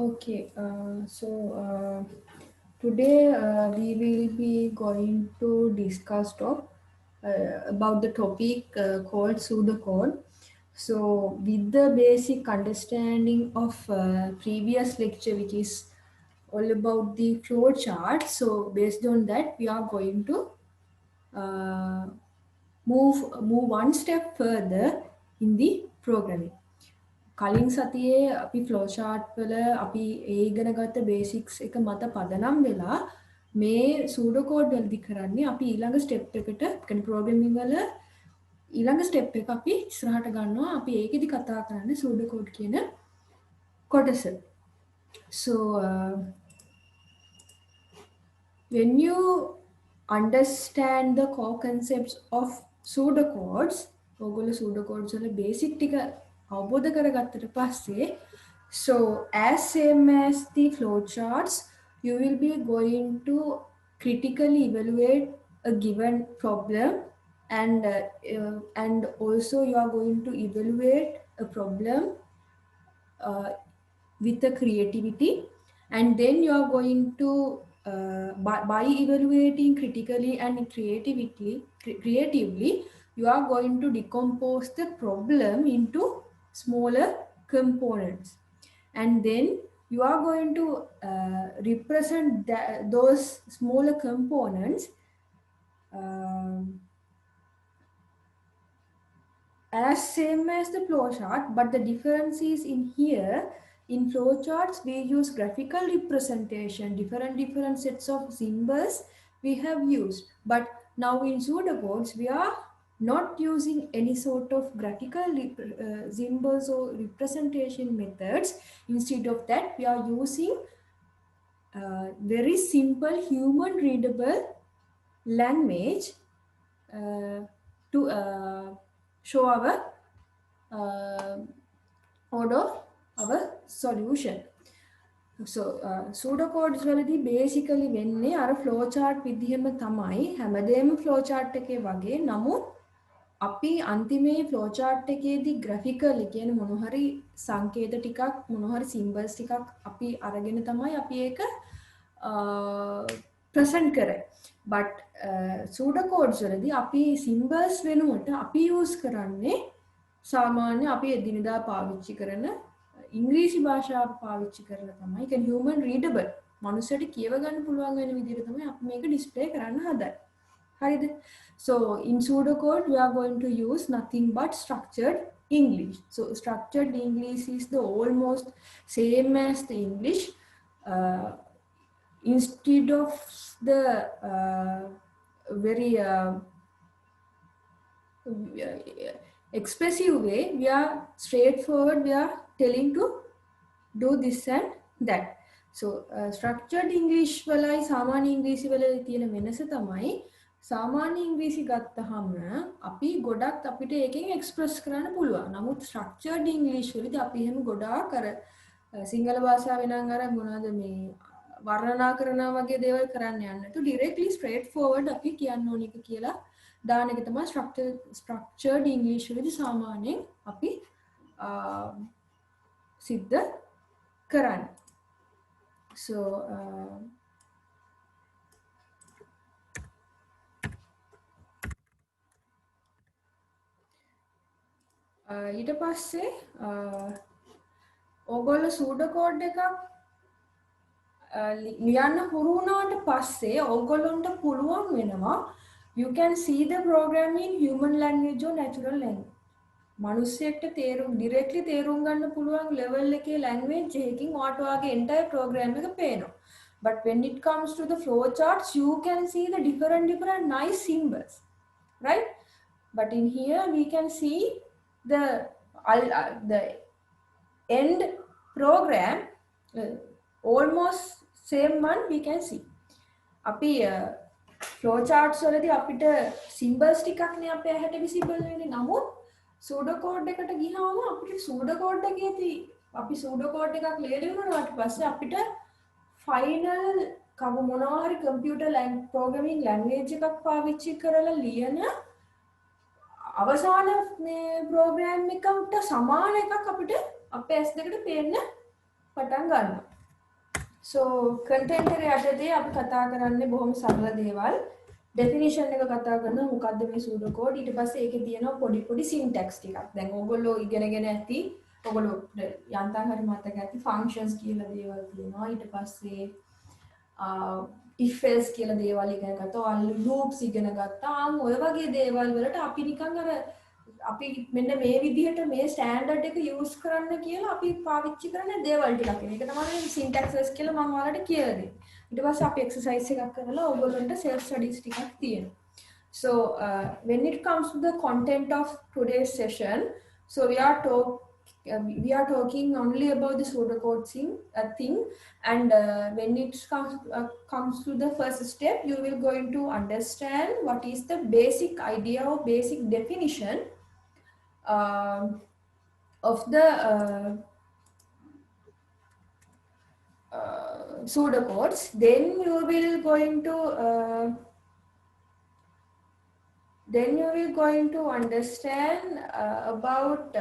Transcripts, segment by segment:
Okay, today we will be going to discuss about the topic called pseudocode. So, with the basic understanding of previous lecture, which is all about the flow chart. So, based on that, we are going to uh, move one step further in the programming. කලින් සතියේ අපි flow chart වල අපි ඒ ඉගෙන ගත්ත basics එක මත පදනම් වෙලා මේ සූඩෝ කෝඩ් වලදී කරන්නේ අපි ඊළඟ ස්ටෙප් එකට කියන්නේ ප්‍රෝග්‍රෑමින් වල ඊළඟ ස්ටෙප් එක අපි ඉස්සරහට ගන්නවා අපි ඒකෙදි කතා කරන්නේ සූඩෝ කෝඩ් කියන කොටස. So when you understand the core concepts of pseudocodes, ඔයගොල්ලෝ pseudocodes වල basic ටික අවබෝධ කරගත්තට පස්සේ so as same as the flowcharts, you will be going to critically evaluate a given problem and also you are going to evaluate a problem with the creativity, and then you are going to by evaluating critically and creatively you are going to decompose the problem into smaller components, and then you are going to represent those smaller components as same as the flowchart, but the difference is in here. In flowcharts, we use graphical representation, different sets of symbols we have used. But now in pseudocodes, we are not using any sort of graphical symbols or representation methods. Instead of that, we are using very simple human readable language to show our solution. So pseudocodes වලදී basically වෙන්නේ අර flow chart විදිහම තමයි හැමදේම flow chart එකේ වගේ. නමුත් අපි අන්තිමේ flow chart එකේදී graphically කියන්නේ මොන හරි සංකේත ටිකක් මොන හරි symbols ටිකක් අපි අරගෙන තමයි අපි ඒක present කරේ. But pseudocodes වලදී අපි symbols වෙනුවට අපි use කරන්නේ සාමාන්‍ය අපි එදිනෙදා පාවිච්චි කරන ඉංග්‍රීසි භාෂාව පාවිච්චි කරලා තමයි කියන්නේ human readable මනුස්සයට කියව ගන්න පුළුවන් වෙන විදිහට තමයි අපි මේක display කරන්න හදන්නේ. හරිද? So in pseudocode we are going to use nothing but structured English. So structured English is the almost same as the English. Instead of the very expressive way, we are straightforward, we are telling to do this and that. So structured English වලයි සාමාන්‍ය ඉංග්‍රීසි වල තියෙන වෙනස තමයි සාමාන්‍ය ඉංග්‍රීසි ගත්තහම අපි ගොඩක් අපිට ඒකෙන් එක්ස්ප්‍රස් කරන්න පුළුවන්. නමුත් structured English වලදී අපි එහෙම ගොඩාක් අර සිංහල භාෂාවෙන් නම් අර මොනවද මේ වර්ණනා කරනවා වගේ දේවල් කරන්න යන්න නැතු directly straightforward අපි කියන්න ඕන එක කියලා දාන එක තමයි structured English වලදී සාමාන්‍යයෙන් අපි සිද්ධ කරන්නේ. So ඊට පස්සේ ඕගොල්ලෝ pseudocode එකක් ලියන්න හුරු වුණාට පස්සේ ඕගොල්ලන්ට පුළුවන් වෙනවා you can see the program in human language or natural language. මනුස්සයෙක්ට තේරුම් directly තේරුම් ගන්න පුළුවන් level එකේ language එකකින් ඔයාට ඔයාගේ entire program එක පේනවා. But when it comes to the flow charts, you can see the different nice symbols, right? But in here we can see the end program almost same one we can see. අපි flow charts වලදී අපිට symbols ටිකක් නේ අපේ ඇහැට visible වෙන්නේ. නමුත් pseudocode එකට ගියාම අපිට pseudocode එකේදී අපි pseudocode එකක් ලියලා ඉවරනාට පස්සේ අපිට final මොනවා හරි computer programming language එකක් පාවිච්චි කරලා ලියන අවසාන මේ program එකට සමාන එකක් අපිට අපේ ඇස් දෙකට පේන්න පටන් ගන්නවා. So content එක යටතේ අපි කතා කරන්නේ බොහොම සරල දේවල්. definition එක කතා කරනවා මොකද්ද මේ pseudocode. ඊට පස්සේ ඒකේ තියෙනවා පොඩි syntax ටිකක්. දැන් ඕගොල්ලෝ ඉගෙනගෙන ඇති. ඕගොල්ලෝ යන්තම් හරි මතක ඇති functions කියලා දේවල් තියෙනවා. ඊට පස්සේ if else කියලා දේවල් ඉගෙන ගත්තා. loops ඉගෙන ගත්තා. ඔය වගේ දේවල් වලට අපි නිකන් අර අපි මෙන්න මේ විදිහට මේ ස්ටෑන්ඩඩ් එක යූස් කරන්න කියලා අපි පාවිච්චි කරන දේවල් ටිකක්. මේක තමයි සින්ටැක්සස් කියලා මම ඔයාලට කියලා දෙන්නේ. ඊට පස්සේ අපි එක්සර්සයිස් එකක් කරලා ඕගොල්ලන්ට self studies ටිකක් තියෙනවා. So when it comes to the content of today's session, so we are talking only about the pseudocode thing, and when it comes to the first step, you will going to understand what is the basic idea or basic definition of the pseudocodes. Then you will going to understand about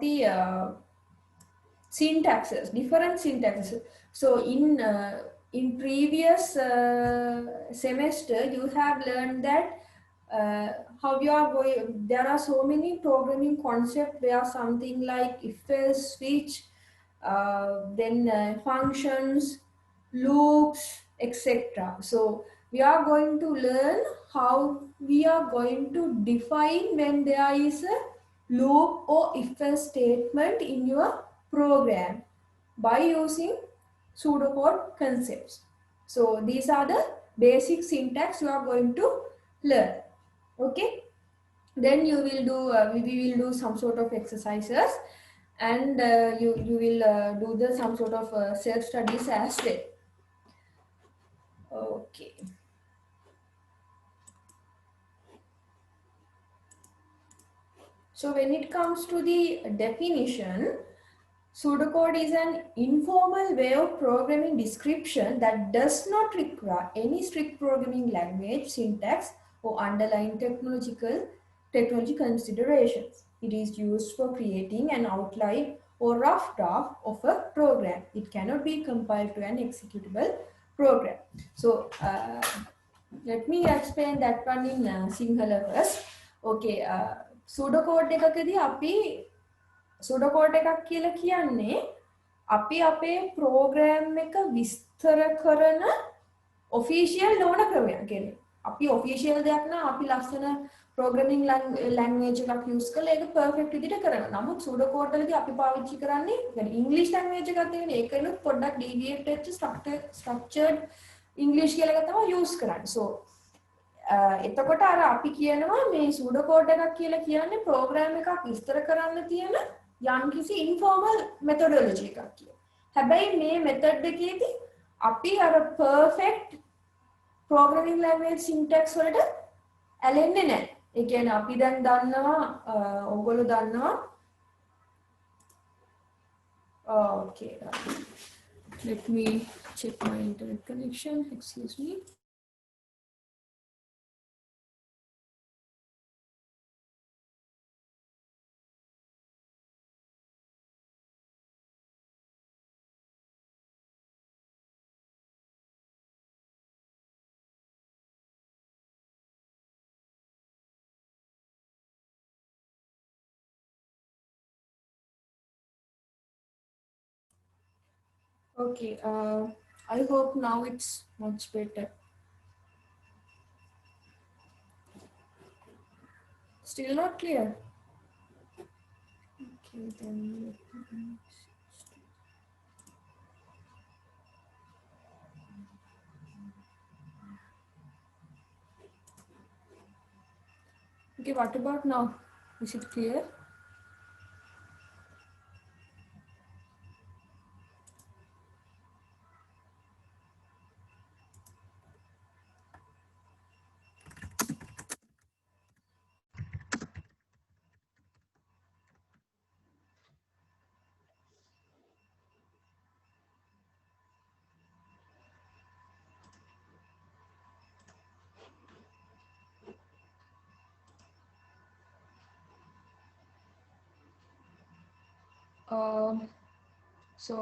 the syntaxes, different syntaxes. So in previous semester you have learned that how you are going. There are so many programming concepts where something like if else switch, then functions, loops, etc. So we are going to learn how we are going to define when there is a loop or if else statement in your program by using pseudocode concepts. So these are the basic syntax you are going to learn. Okay, then you will do we will do some sort of exercises, and you will do the some sort of self studies as well. Okay, so when it comes to the definition, pseudocode is an informal way of programming description that does not require any strict programming language, syntax, or underlying technology considerations. It is used for creating an outline or rough draft of a program. It cannot be compiled to an executable program. So let me explain that one in Sinhala first. Okay, pseudocode එකකදී අපි pseudocode එකක් කියලා කියන්නේ අපි අපේ programme එක විස්තර කරන official නොවන ක්‍රමයක් කියන්නේ. අපි ඔෆිෂියල් දෙයක් නම් අපි ලස්සන ප්‍රෝග්‍රෑමින් ලැන්ග්වේජ් එකක් යූස් කරලා ඒක පර්ෆෙක්ට් විදිහට කරනවා. නමුත් pseudocode වලදී අපි පාවිච්චි කරන්නේ يعني ඉංග්‍රීසි ලැන්ග්වේජ් එකක් තියෙන ඒකෙනුත් පොඩ්ඩක් ඩීවියේට් වෙච්ච ස්ට්‍රක්චර්ඩ් ඉංග්‍රීසි කියලා එක තමයි යූස් කරන්නේ. So එතකොට අර අපි කියනවා මේ pseudocode එකක් කියලා කියන්නේ ප්‍රෝග්‍රෑම් එකක් විස්තර කරන්න තියෙන යම්කිසි ඉන්ෆෝමල් මෙතොඩොලොජි එකක් කියලා. හැබැයි මේ මෙතඩ් එකේදී අපි අර පර්ෆෙක්ට් ප්‍රෝග්‍රෑමින් ලැන්ග්වේජ් සින්ටැක්ස් වලට ඇලෙන්නේ නැහැ. ඒ කියන්නේ අපි දැන් දන්නවා ඕගොල්ලෝ දන්නවා okay, let me check my internet connection, excuse me. Okay, I hope now it's much better. Still not clear? Okay, then okay, what about now? Is it clear? Um, so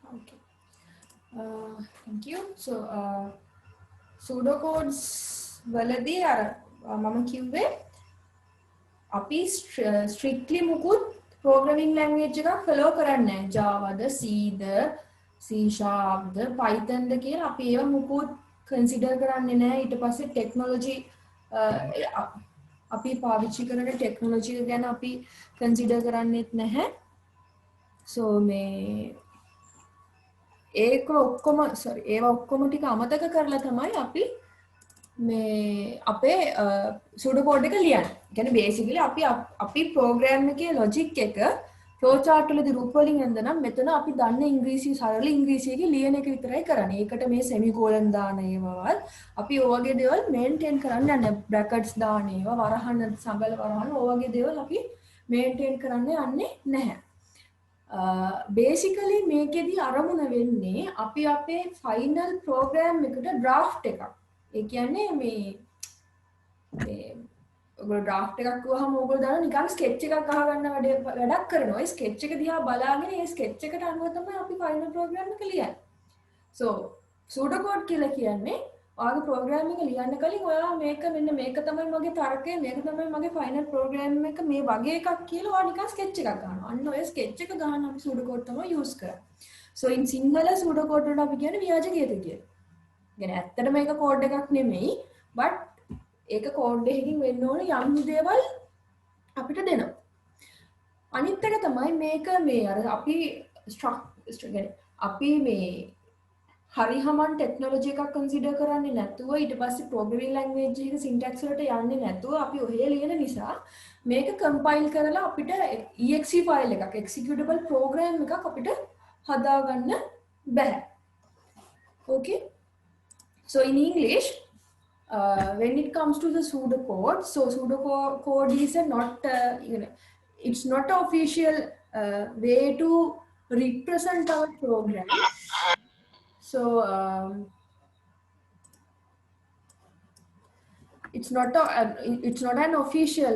okay. Thank you. So pseudocodes වලදී අර මම කිව්වේ අපි strictly මුකුත් programming language එකක් follow කරන්නේ නැහැ. Java ද C ද C sharp ද Python ද කියලා අපි ඒවා මුකුත් consider කරන්නේ නැහැ. ඊට පස්සේ technology අපි පාවිච්චි කරන technology ගැන අපි consider කරන්නේත් නැහැ. So මේ ඒක ඔක්කොම sorry ඒවා ඔක්කොම ටික අමතක කරලා තමයි අපි මේ අපේ සුඩෝ කෝඩ් එක ලියන්නේ. කියන්නේ basically අපි program එකේ logic එක flow chart වලදී රූප වලින් ඇඳනම් මෙතන අපි දන්න ඉංග්‍රීසි සරල ඉංග්‍රීසියකින් ලියන එක විතරයි කරන්නේ. ඒකට මේ semicolon දාන ඒවාවත් අපි ඔය වගේ දේවල් maintain කරන්න යන්නේ. brackets දාන ඒවා වරහන් සඟල වරහන් ඔය වගේ දේවල් අපි maintain කරන්න යන්නේ නැහැ. basically මේකෙදි අරමුණ වෙන්නේ අපි අපේ final program එකට draft එකක්. ඒ කියන්නේ මේ ඔයගොල්ලෝ draft එකක් ගහම ඔයගොල්ලෝ දාන නිකන් sketch එකක් අහගන්න වැඩක් කරනවා. ඒ sketch එක දිහා බලාගෙන ඒ sketch එකට අනුව තමයි අපි final program එක ලියන්නේ. So pseudocode කියලා කියන්නේ ඔයාගේ program එක ලියන්න කලින් ඔයා මේක මෙන්න මේක තමයි මගේ තර්කය මේක තමයි මගේ final program එක මේ වගේ එකක් කියලා ඔයා නිකන් sketch එකක් ගන්නවා. අන්න ඔය sketch එක ගන්න අපි pseudocode තමයි use කරන්නේ. So in සිංහල pseudocode වලට අපි කියන්නේ ව්‍යාජ ගීත කියලා. يعني ඇත්තටම මේක කෝඩ් එකක් නෙමෙයි but ඒක කෝඩ් එකකින් වෙන්න ඕන යම් දේවල් අපිට දෙනවා. අනිත් එක තමයි මේක මේ අර අපි ස්ට්‍රක්චර් අපි මේ හරිහමන් ටෙක්නොලොජි එකක් කන්සිඩර් කරන්නේ නැතුව ඊට පස්සේ ප්‍රෝග්‍රෑමින් ලැන්ග්වේජ් එක සින්ටැක්ස් වලට යන්නේ නැතුව අපි ඔහේ ලියන නිසා මේක කම්පයිල් කරලා අපිට exe ෆයිල් එකක් executable program එකක් අපිට හදාගන්න බෑ. Okay. So in English, when it comes to the pseudocode, so pseudocode is it's not an official way to represent our program. So it's not an official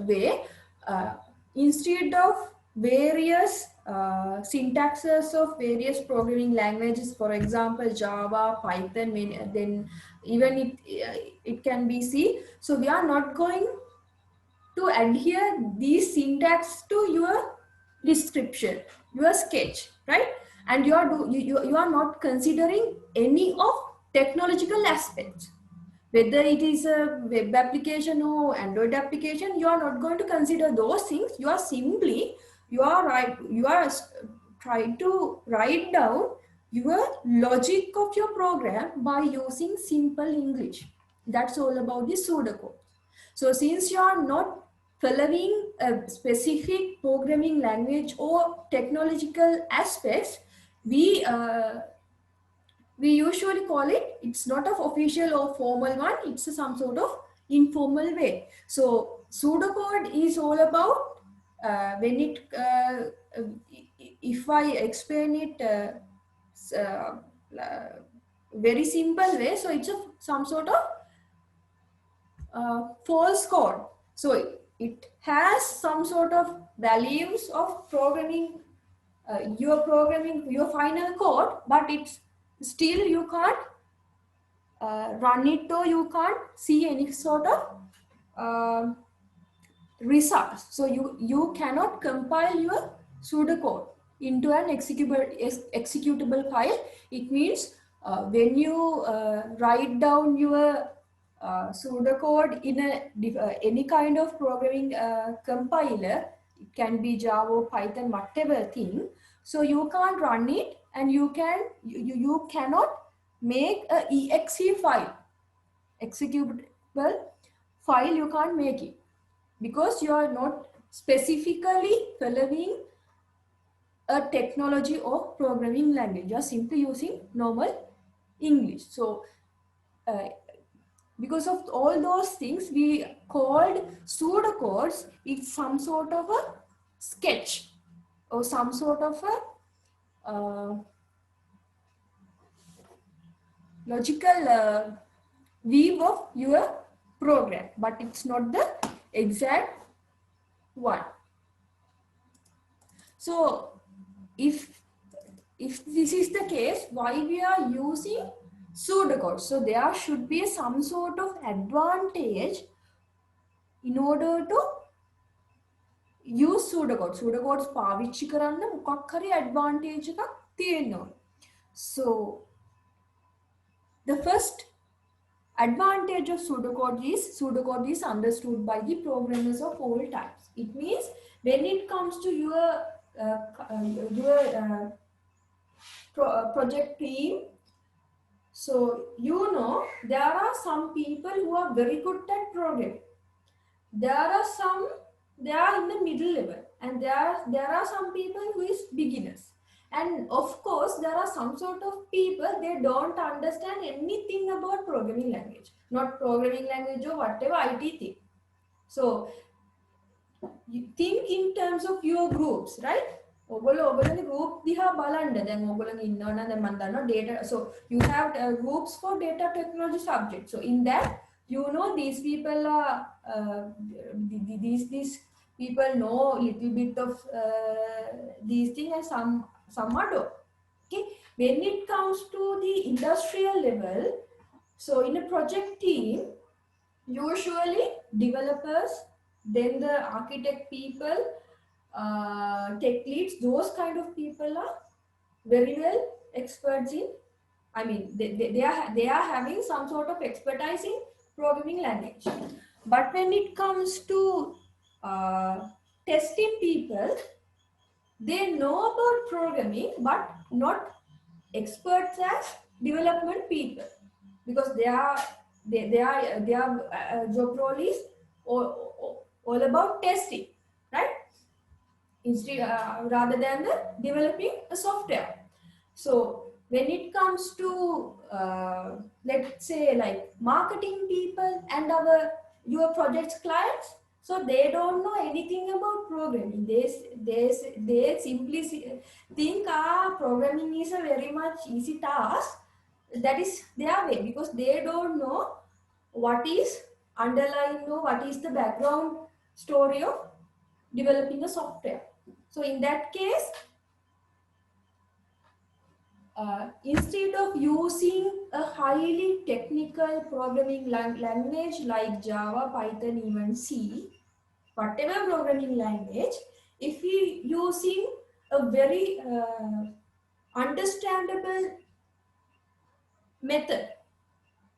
way. Instead of various syntaxes of various programming languages, for example Java, Python, then even it can be C. So we are not going to adhere these syntax to your description, your sketch, right? And you are not considering any of technological aspects. Whether it is a web application or Android application, you are not going to consider those things. You are trying to write down your logic of your program by using simple English. That's all about the pseudocode. So since you are not following a specific programming language or technological aspects, we usually call it's not an official or formal one, it's some sort of informal way. So pseudocode is all about if I explain it very simple way, so it's some sort of false code. So it has some sort of values of programming your final code, but it's still you can't run it or you can't see any sort of results. So you cannot compile your pseudocode into an executable file. It means when you write down your pseudocode in any kind of programming compiler, it can be Java, Python, whatever thing. So you can't run it, and you cannot make a exe file, executable file. You can't make it because you are not specifically following a technology or programming language. You are simply using normal English. So because of all those things, we called pseudocodes is some sort of a sketch or some sort of a view of your program, but it's not the exact one. So if this is the case, why we are using pseudocode? So there should be some sort of advantage in order to use pseudocode. Pseudocodes පාවිච්චි කරන්න මොකක් හරි advantage එකක් තියෙනවා. So the first advantage of pseudocode is understood by the programmers of all types. It means when it comes to your project team, so there are some people who are very good at programming. There are some, they are in the middle level, and there are some people who is beginners. And of course, there are some sort of people, they don't understand anything about programming language. Not programming language or whatever IT thing. So, you think in terms of your groups, right? ඔගොල්ලෝගේ group දිහා බලන්න. දැන් ඔයගොල්ලෝ ඉන්නවනම් දැන් මම දන්නවා data. So you have groups for data technology subject. So in that, these people are these people know little bit of these things, and some are don't. Okay, when it comes to the industrial level, so in a project team, usually developers, then the architect people, tech leads, those kind of people are very well experts in, I mean, they are having some sort of expertise in programming language. But when it comes to testing people, they know about programming but not experts as development people, because their job role is all about testing, right? Instead, rather than the developing a software. So when it comes to let's say like marketing people and your project's clients, so they don't know anything about programming. They simply think programming is a very much easy task. That is their way, because they don't know what is underlying, what is the background story of developing a software. So in that case, instead of using a highly technical programming language like Java, Python, even C, whatever programming language, if we using a very understandable method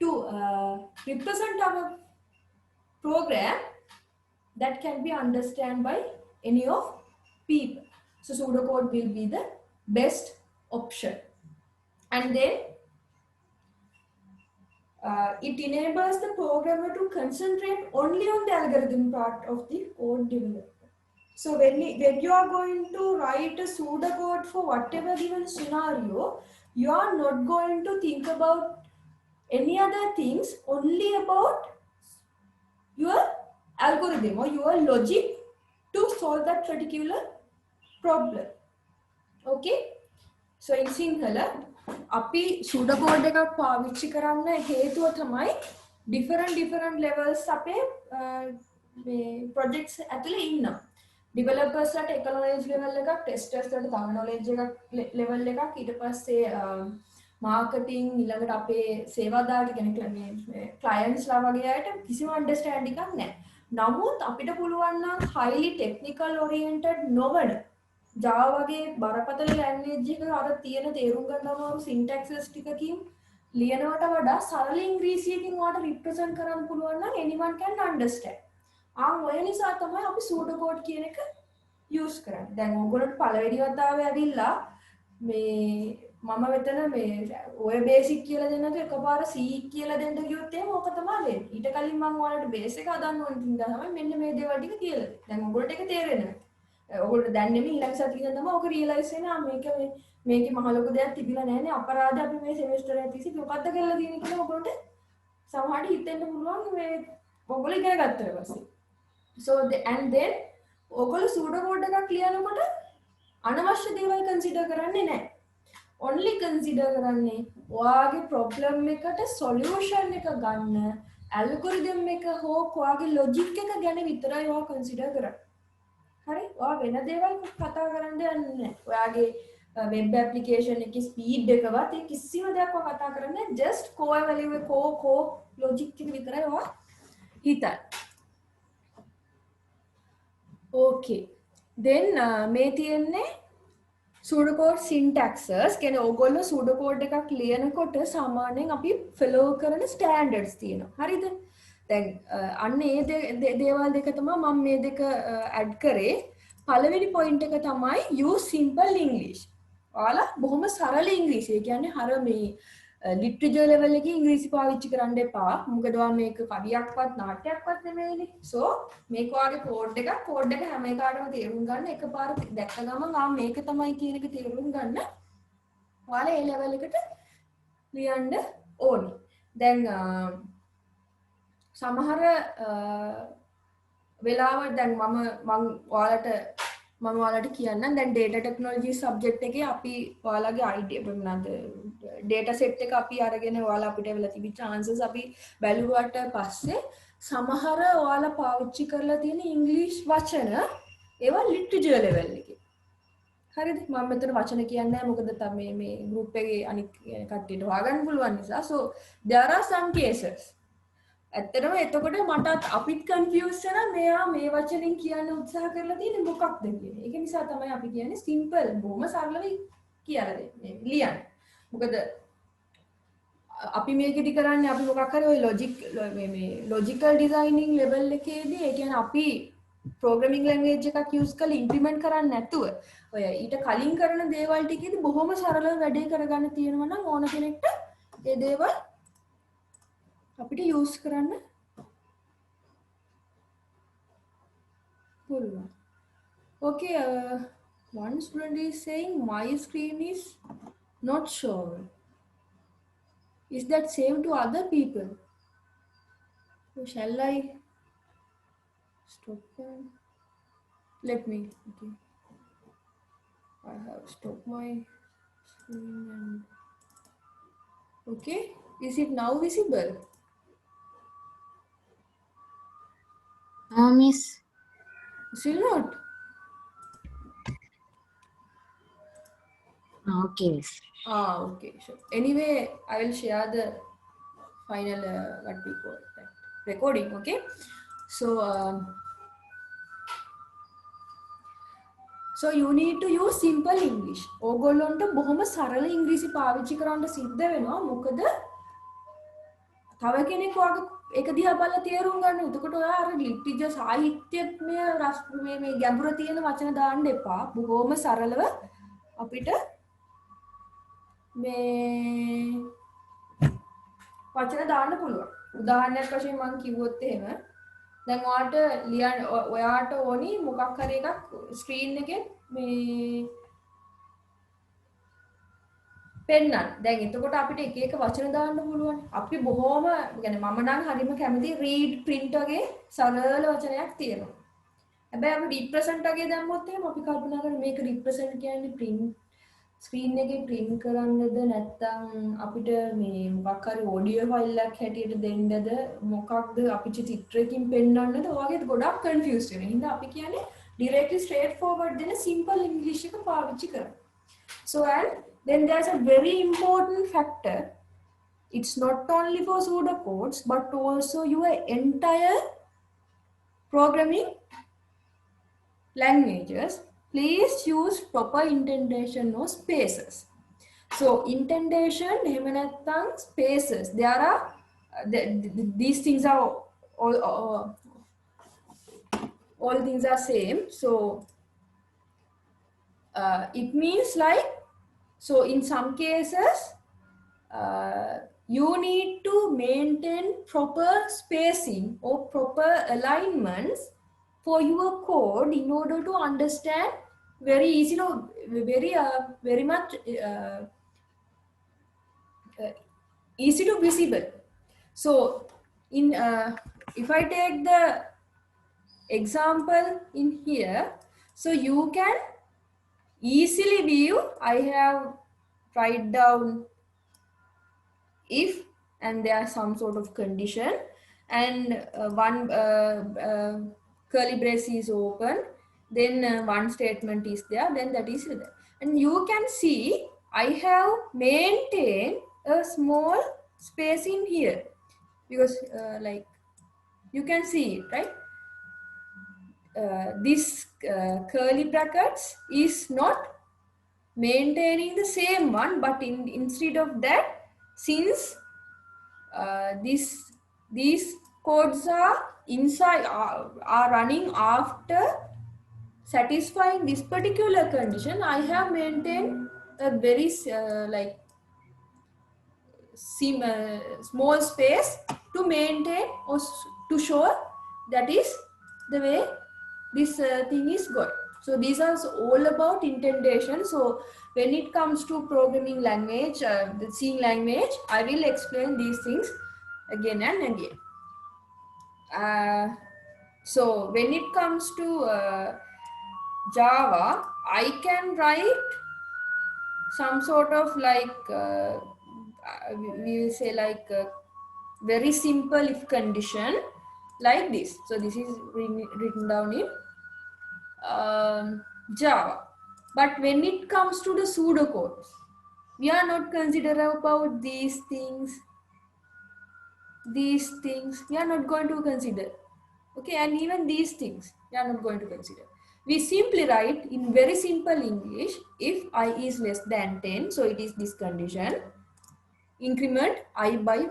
to represent our program, that can be understood by any of people. So pseudocode will be the best option. And then it enables the programmer to concentrate only on the algorithm part of the code development. So when you are going to write a pseudocode for whatever given scenario, you are not going to think about any other things, only about your algorithm or your logic to solve that particular problem. Okay? So in Sinhala, අපි pseudocode එකක් පාවිච්චි කරන්න හේතුව තමයි different levels අපේ මේ projects ඇතුලේ ඉන්නවා. Developers ලට එක knowledge level එකක්, testers ලට තව knowledge එකක් level එකක්, ඊට පස්සේ marketing ඊළඟට අපේ සේවාදායක කියන්නේ clients ලා වගේ අයට කිසිම understanding එකක් නැහැ. නමුත් අපිට පුළුවන් නම් highly technical oriented නොවන Java වගේ බරපතල language එක අර තියෙන තේරුම් ගන්න අමාරු syntaxes ටිකකින් ලියනවට වඩා සරල ඉංග්‍රීසියකින් ඔයාලට represent කරන්න පුළුවන් නම් anyone can understand. ඔය නිසා තමයි අපි pseudocode කියන එක use කරන්නේ. දැන් ඕගොල්ලන්ට පළවෙනි වතාවේ ඇවිල්ලා මේ මම මෙතන මේ ඔය basic කියලා දෙන්නක එකපාර C කියලා දෙන්න කිව්වොත් එහෙම ඕක තමයි වෙන්නේ. ඊට කලින් මම ඔයාලට base එක හදන්න ඕන නිසා තමයි මෙන්න මේ දේවල් ටික කියලා දෙන්නේ. දැන් ඕගොල්ලන්ට ඒක තේරෙන්නේ නැහැ. ඔයගොල්ලෝ දැන් නෙමෙයි ඊළඟ සතියේ ඉඳන් තමයි ඔක රියලයිස් වෙන්නේ මේකේ මහ ලොකු දෙයක් තිබිලා නැහැ නේ අපරාධ අපි මේ සෙමිස්ටර් එකේ තිස්සේ මොකද්ද කරලා තියෙන්නේ කියලා ඔයගොල්ලන්ට සමහරට හිතෙන්න පුළුවන් මේ ඔයගොල්ලෝ ඉගෙන ගත්තට පස්සේ so and then ඔයගොල්ලෝ pseudocode එකක් ලියනකොට අනවශ්‍ය දේවල් කන්සිඩර් කරන්නේ නැහැ only consider කරන්නේ ඔයාගේ problem එකට solution එක ගන්න algorithm එක හෝ ඔයාගේ logic එක ගැන විතරයි ඔයා consider කරන්නේ. හරි? ඔයා වෙන දේවල් කතා කරන්න යන්නේ නැහැ. ඔයාගේ web application එකේ speed එකවත් ඒ කිසිම දෙයක් ඔයා කතා කරන්නේ නැහැ. just core value එක core logic එක විතරයි ඔයා හිතන්නේ. okay. then මේ තියෙන්නේ pseudocode syntaxes කියන්නේ ඕගොල්ලෝ pseudocode එකක් ලියනකොට සාමාන්‍යයෙන් අපි follow කරන standards තියෙනවා. හරිද? දැන් අන්න ඒ දේවල් දෙක තමයි මම මේ දෙක add කරේ. පළවෙනි point එක තමයි use simple English. ඔයාලා බොහොම සරල ඉංග්‍රීසි. ඒ කියන්නේ අර මේ ලිටරචර් ලෙවල් එකේ ඉංග්‍රීසි පාවිච්චි කරන්න එපා. මොකද ඔයා මේක කවියක්වත් නාට්‍යයක්වත් නෙමෙයිනේ. so මේක ඔයාගේ කෝඩ් එක හැම එකකටම තේරුම් ගන්න එකපාර දැක්ක ගමන් මේක තමයි කියන එක තේරුම් ගන්න. ඔයාලා ඒ ලෙවල් එකට ලියන්න ඕනේ. දැන් සමහර වෙලාවට දැන් මම ඔයාලට කියන්නම් දැන් data technology subject එකේ අපි ඔයාලගේ idea මොනවාද data set එක අපි අරගෙන ඔයාලා අපිට වෙලා තිබිච්ච chances අපි බැලුවට පස්සේ සමහර ඔයාලා පාවිච්චි කරලා තියෙන english වචන ඒවා literature level එකේ හරිද මම මෙතන වචන කියන්නේ නැහැ මොකද තමයි මේ group එකේ අනිත් කට්ටියට හොයාගන්න පුළුවන් නිසා so there are some cases ඇත්තටම එතකොට මට අපිත් කන්ෆියුස් වෙනවා මෙයා මේ වචනෙන් කියන්න උත්සාහ කරලා තියෙන්නේ මොකක්ද කියන. ඒක නිසා තමයි අපි කියන්නේ සිම්පල් බොහොම සරලව කියලා දෙන්නේ. ලියන්න. මොකද අපි මේකෙදි කරන්නේ අපි මොකක් හරි ওই මේ ලොජිකල් ඩිසයිනින් ලෙවල් එකේදී ඒ කියන්නේ අපි ප්‍රෝග්‍රෑමින් ලැන්ග්වේජ් එකක් යූස් කරලා ඉම්ප්ලිමන්ට් කරන්නේ නැතුව ඔය ඊට කලින් කරන දේවල් ටිකේදී බොහොම සරලව වැඩේ කරගන්න තියෙනවා නම් ඕන කෙනෙක්ට ඒ දේවල් අපිට use කරන්න පුළුවන්. Okay, one student is saying my screen is not showing. Is that same to other people? So shall I stop them? Let me. Okay. I have stopped my screen and okay. Is it now visible? No, miss. Still not? Okay. Okay, sure. Anyway, I will share the final what we call that recording, okay? So you need to use simple English. ඕගොල්ලොන්ට බොහොම සරල ඉංග්‍රීසි පාවිච්චි කරන්න සිද්ධ වෙනවා. මොකද තව කෙනෙක් වගේ ඒක දිහා බලලා තේරුම් ගන්න. එතකොට ඔයා අර ලිටරචර් සාහිත්‍යමය මේ ගැඹුර තියෙන වචන දාන්න එපා. බොහොම සරලව අපිට මේ වචන දාන්න පුළුවන්. උදාහරණයක් වශයෙන් මම කිව්වොත් එහෙම දැන් ඔයාට ඕනි මොකක් හරි එකක් ස්ක්‍රීන් එකේ මේ පෙන්නන්න. දැන් එතකොට අපිට එක එක වචන දාන්න පුළුවන්. අපි බොහොම يعني මම නම් හරිම කැමති read print වගේ සරල වචනයක් තියෙනවා. හැබැයි අපි represent වගේ දැම්මොත් එහෙම අපි කල්පනා කරමු මේක represent කියන්නේ print ස්ක්‍රීන් එකේ print කරන්නද නැත්නම් අපිට මේ මොකක් හරි audio file එකක් හැටියට දෙන්නද මොකක්ද අපිට චිත්‍රයකින් පෙන්වන්නද ඔයගෙත් ගොඩක් confused වෙනවා. හින්දා අපි කියන්නේ directly straight forward දෙන simple english එක පාවිච්චි කරන්න. So and then there's a very important factor. It's not only for pseudocodes but also your entire programming languages. Please use proper indentation or spaces. So indentation, එහෙම නැත්නම් spaces. There are these things are all things are same. So it means like so in some cases you need to maintain proper spacing or proper alignments for your code in order to understand very easy to very much easy to visible. So in if I take the example in here, so you can easily view I have write down if, and there are some sort of condition, and one curly brace is open, then one statement is there, then that is there. And you can see I have maintained a small space in here, because like you can see it, right? This curly brackets is not maintaining the same one, but instead of that, since these codes are inside are running after satisfying this particular condition, I have maintained a very like small space to maintain or to show that is the way this thing is going. So these are all about indentation. So when it comes to programming language, the C language, I will explain these things again and again. So when it comes to Java, I can write some sort of like we will say like very simple if condition like this. So this is written down in Java. But when it comes to the pseudocodes, we are not consider about these things we are not going to consider. Okay, and even these things we are not going to consider. We simply write in very simple English, if I is less than 10, so it is this condition, increment I by 1.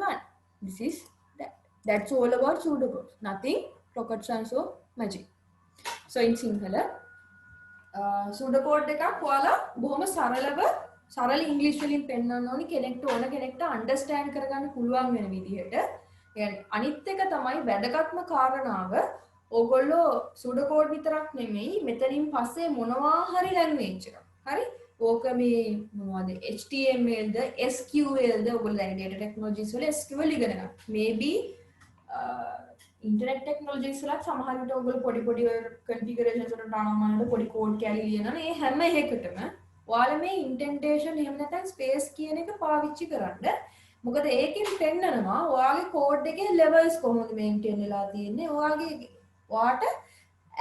This is that. That's all about pseudocodes. Nothing rocket science or magic. So in Sinhala, සුඩකෝඩ් එකක් ඔයාලා බොහොම සරලව සරල ඉංග්‍රීසි වලින් පෙන්වන්න ඕනි කෙනෙක්ට ඕන කෙනෙක්ට අන්ඩර්ස්ටෑන්ඩ් කරගන්න පුළුවන් වෙන විදිහට. يعني අනිත් එක තමයි වැදගත්ම කාරණාව ඕගොල්ලෝ සුඩකෝඩ් විතරක් නෙමෙයි මෙතනින් පස්සේ මොනවා හරි ලැන්ග්වේජ් එකක්. හරි? ඕක මේ මොනවද HTML ද SQL ද ඔයගොල්ලෝ දැන් data technologies වල SQL ඉගෙන ගන්න. Maybe ඉන්ටර්නෙට් ටෙක්නොලොජිස් වලත් සමහර විට ඔයගොල්ලෝ පොඩි පොඩි කන්ෆිගරේෂන්ස් වලට දානවා පොඩි කෝඩ් කැලි ලියනවා නේ හැම එකකටම ඔයාලා මේ ඉන්ඩෙන්ටේෂන් එහෙම නැත්නම් ස්පේස් කියන එක පාවිච්චි කරන්න. මොකද ඒකෙන් පෙන්නනවා ඔයාගේ කෝඩ් එකේ ලෙවල්ස් කොහොමද මේන්ටේන් වෙලා තියෙන්නේ. ඔයාට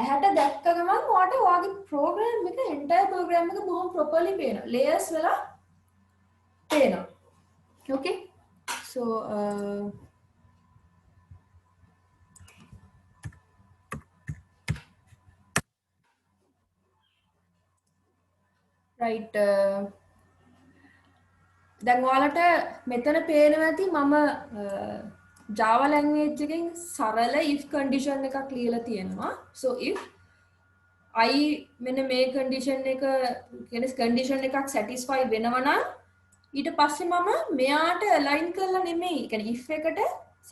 ඇහැට දැක්ක ගමන් ඔයාගේ ප්‍රෝග්‍රෑම් එක එන්ටයර් ප්‍රෝග්‍රෑම් එක බොහොම ප්‍රොපර්ලි පේනවා. ලේයර්ස් වෙලා පේනවා. Okay, so right, දැන් ඔයාලට මෙතන පේනවා ඇති මම Java language එකෙන් සරල if condition එකක් ලියලා තියෙනවා. So if I මෙන්න මේ condition එක කියන්නේ condition එකක් satisfy වෙනවා නම් ඊට පස්සේ මම මෙයාට align කරලා නෙමෙයි. කියන්නේ if එකට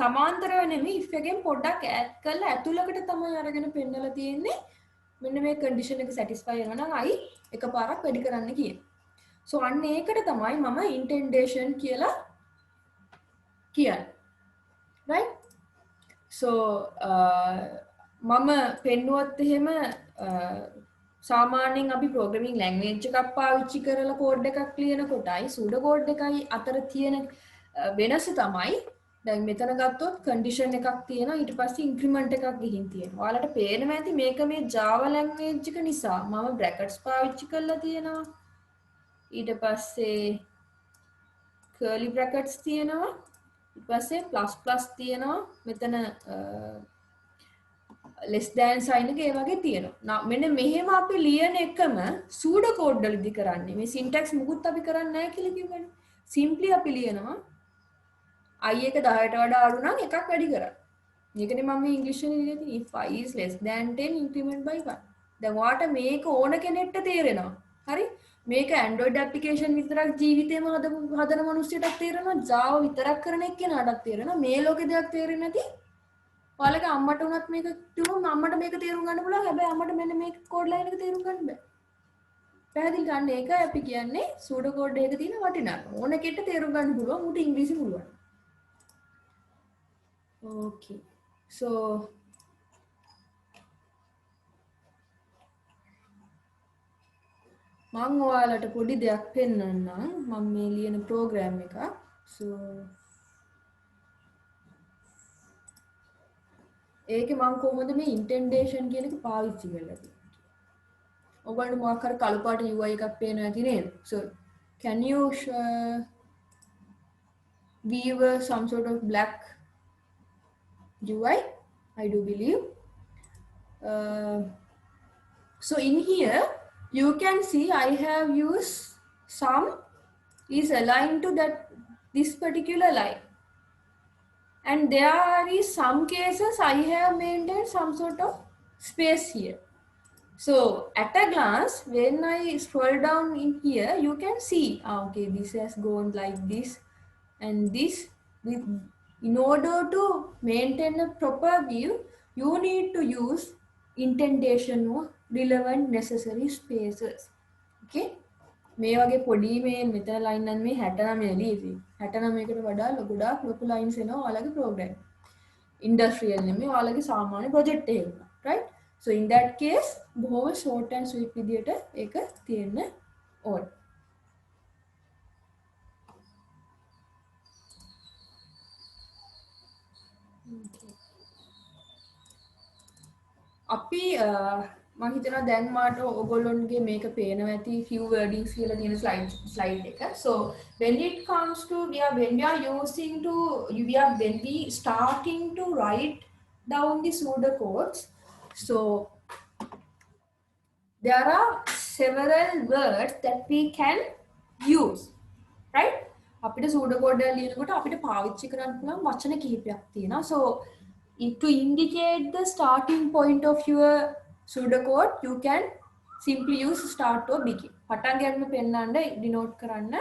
සමාන්තරව නෙමෙයි if එකෙන් පොඩ්ඩක් add කරලා ඇතුළකට තමයි අරගෙන පෙන්නලා තියෙන්නේ. මෙන්න මේ condition එක satisfy වෙනවා නම් I එකපාරක් වැඩි කරන්න කියන්නේ. So අන්න ඒකට තමයි මම indentation කියලා කියන්නේ. Right? So මම පෙන්නුවත් එහෙම සාමාන්‍යයෙන් අපි programming language එකක් පාවිච්චි කරලා code එකක් ලියනකොටයි pseudo code එකයි අතර තියෙන වෙනස තමයි දැන් මෙතන ගත්තොත් condition එකක් තියෙනවා ඊට පස්සේ increment එකක් ගිහින් තියෙනවා. ඔයාලට පේනවා ඇති මේක මේ Java language එක නිසා මම brackets පාවිච්චි කරලා තියෙනවා. ඊට පස්සේ curly brackets තියෙනවා. ඊට පස්සේ plus තියෙනවා. මෙතන less than sign එක ඒ වගේ තියෙනවා. මෙන්න මෙහෙම අපි ලියන එකම pseudo code වලදී කරන්නේ. මේ syntax මුකුත් අපි කරන්නේ නැහැ කියලා කිව්වනේ. simply අපි ලියනවා I එක 10ට වඩා අඩු නම් එකක් වැඩි කරන්න. මේකනේ මම මේ ඉංග්‍රීසි වලින් ලියලා තියෙන්නේ. if I is less than 10 increment by 1. දැන් ඔයාට මේක ඕන කෙනෙක්ට තේරෙනවා. හරි? මේක Android application විතරක් ජීවිතේම හදන මිනිස්සුන්ටත් තේරෙනවා. Java විතරක් කරන එක්කෙනාටත් තේරෙනවා. මේ ලෝකේ දෙයක් තේරෙන්නේ නැති ඔයාලගේ අම්මට උනත් මේක කිව්වොත් අම්මට මේක තේරුම් ගන්න පුළුවන්. හැබැයි අම්මට මෙන්න මේ කෝඩ් ලයින් එක තේරුම් ගන්න බෑ. පැහැදිලි ගන්න ඒකයි අපි කියන්නේ සූඩෝ කෝඩ් එකක තියෙන වටිනාකම. ඕන කෙනෙක්ට තේරුම් ගන්න පුළුවන්. උට ඉංග්‍රීසි පුළුවන්. Okay. So මම ඔයාලට පොඩි දෙයක් පෙන්වන්නම් මම මේ ලියන ප්‍රෝග්‍රෑම් එක. so ඒකේ මම කොහොමද මේ ඉන්ටෙන්ඩේෂන් කියන එක පාවිච්චි කරලා තියෙන්නේ. ඔයගොල්ලෝ මොකක් හරි කළු පාට UI එකක් පේනවා ඇති නේද? so can you view some sort of black UI? I do believe. So in here you can see I have used some is aligned to this particular line, and there is some cases I have maintained some sort of space here. So at a glance, when I scroll down in here, you can see okay, this has gone like this and this. In order to maintain a proper view, you need to use indentation or relevant necessary spaces. Okay, මේ වගේ පොඩි මේ මෙතන line නම් මේ 69 ලියදී 69කට වඩා ගොඩාක් ලොකු ලයින්ස් එනවා ඔයාලගේ ප්‍රෝග්‍රෑම්. ඉන්ඩස්ට්‍රියල් නෙමෙයි ඔයාලගේ සාමාන්‍ය ප්‍රොජෙක්ට් එකක. right? So in that case බොහොම short and sweet විදියට ඒක තියෙන්න ඕන. අපි මම හිතනවා දැන් මාට ඔයගොල්ලොන්ගේ මේක පේනවා ඇති few wordings කියලා තියෙන slide එක. So when it comes to when we are using to when we starting to write down the pseudocodes, so there are several words that we can use, right? අපිට pseudocode එක ලියනකොට අපිට පාවිච්චි කරන්න පුළුවන් වචන කිහිපයක් තියෙනවා. So to indicate the starting point of your pseudocode, you can simply use start or begin. පටන් ගන්න පෙන්නන්න denote කරන්න.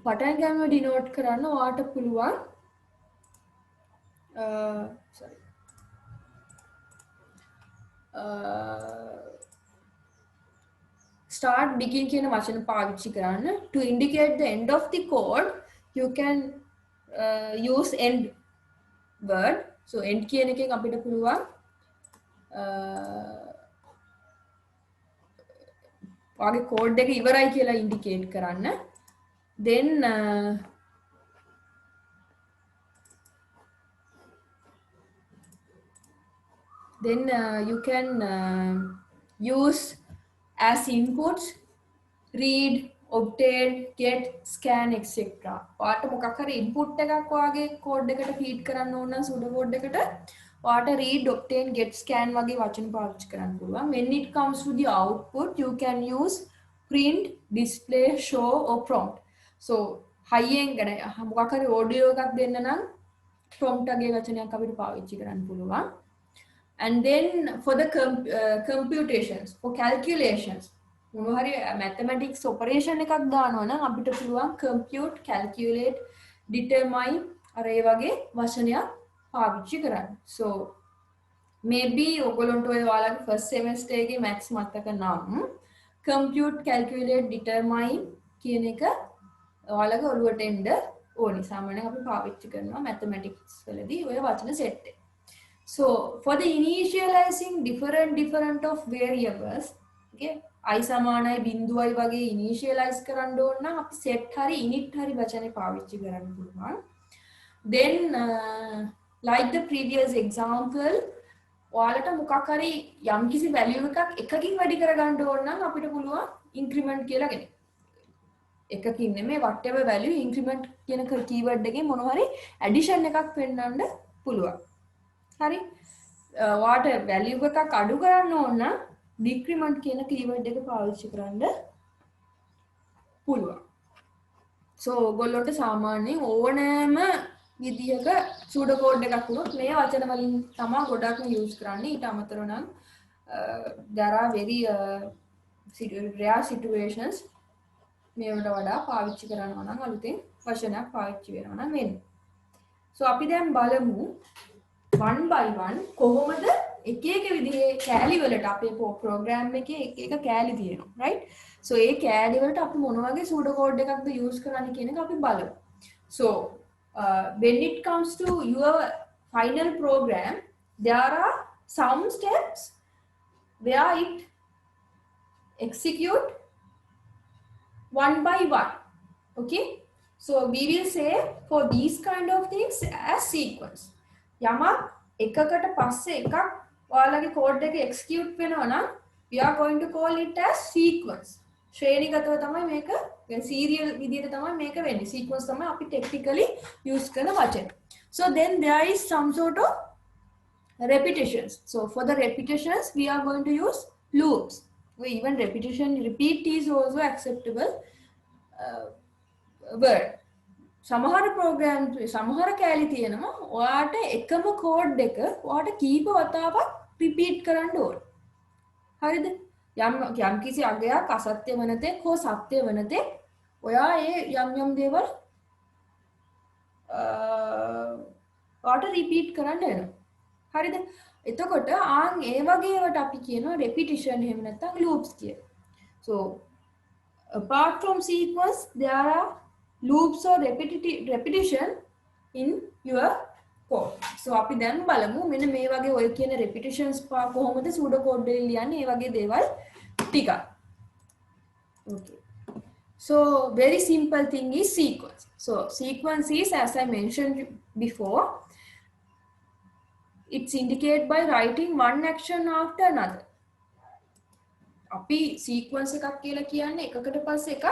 පටන් ගන්න denote කරන්න ඔයාට පුළුවන් sorry start begin කියන වචන පාවිච්චි කරන්න. To indicate the end of the code, you can use end word. So end කියන එකෙන් අපිට පුළුවන් ඔයාගේ code එක ඉවරයි කියලා indicate කරන්න. Then you can use as inputs read, obtain, get, scan, etc. ඔයාට මොකක් හරි input එකක් ඔයාගේ code එකට feed කරන්න ඕන නම් pseudo code එකට ඔයාට read, obtain, get, scan වගේ වචන පාවිච්චි කරන්න පුළුවන්. When it comes to the output, you can use print, display, show or prompt. So high end මොකක් හරි audio එකක් දෙන්න නම් prompt වගේ වචනයක් අපිට පාවිච්චි කරන්න පුළුවන්. And then for the computations, for calculations, මොනවා හරි mathematics operation එකක් දානවා නම් අපිට පුළුවන් compute, calculate, determine අර ඒ වගේ වචනයක් පාවිච්චි කරන්න. So maybe ඔයගොල්ලන්ට ඔය ඔයාලගේ first semester එකේ maths මතක නම් compute, calculate, determine කියන එක ඔයාලගේ ඔළුවට එන්න ඕනි. සාමාන්‍යයෙන් අපි පාවිච්චි කරනවා mathematics වලදී ඔය වචන set එක. So for the initializing different of variables, okay, I සමානයි බිඳුවයි වගේ initialize කරන්න ඕන නම් අපි set හරි init හරි වචනේ පාවිච්චි කරන්න පුළුවන්. Then like the previous example, ඔයාලට මොකක් හරි යම්කිසි value එකක් එකකින් වැඩි කරගන්න ඕන නම් අපිට පුළුවන් increment කියලා කෙනෙක්. එකකින් නෙමෙයි whatever value increment කියන keyword එකේ මොනවා හරි addition එකක් පෙන්නන්න පුළුවන්. හරි ඔයාට value එකක් අඩු කරන්න ඕන නම් decrement කියන keyword එක පාවිච්චි කරන්න පුළුවන්. So ඔයගොල්ලන්ට සාමාන්‍යයෙන් ඕනෑම විදියක pseudo code එකක් වුණොත් මේ වචන වලින් තමයි ගොඩක්ම use කරන්නේ. ඊට අමතරව නම් there are very rare situations මේවට වඩා පාවිච්චි කරනවා නම් අලුතෙන් වචනයක් පාවිච්චි වෙනවා නම් වෙන්නේ. So අපි දැන් බලමු one by one කොහොමද එක එක විදිහේ කෑලි වලට අපේ ප්‍රෝග්‍රෑම් එකේ එක එක කෑලි තියෙනවා, right? So ඒ කෑලි වලට අපි මොන වගේ pseudo code එකක්ද use කරන්නේ කියන එක අපි බලමු. So when it comes to your final program, there are some steps where it execute one by one. Okay, so we will say for these kind of things as sequence. යමක් එකකට පස්සේ එකක් ඔයාලගේ code එක execute වෙනවා නම් we are going to call it as sequence. ශ්‍රේණිගතව තමයි මේක serial විදිහට තමයි මේක වෙන්නේ. Sequence තමයි අපි technically use කරන වචන. So then there is some sort of repetitions. So for the repetitions we are going to use loops. Even repeat is also acceptable word. සමහර program සමහර කැලි තියෙනවා ඔයාට එකම code එක ඔයාට කීප වතාවක් repeat කරන්න ඕන. හරිද? යම් කිසි අගයක් අසත්‍ය වන තෙක් හෝ සත්‍ය වන තෙක් ඔයා ඒ යම් දේවල් ඔයාට repeat කරන්න වෙනවා. හරිද? එතකොට ආන් ඒ වගේවට අපි කියනවා repetition එහෙම නැත්නම් loops කියලා. So apart from sequence there are loops or repetition in your code. So අපි දැන් බලමු මෙන්න මේ වගේ ඔය කියන repetitions කොහොමද pseudo code වලින් ලියන්නේ ඒ වගේ දේවල් ටිකක්. Okay. So very simple thing is sequence. So sequence is, as I mentioned before, it's indicated by writing one action after another. අපි sequence එකක් කියලා කියන්නේ එකකට පස්සේ එකක්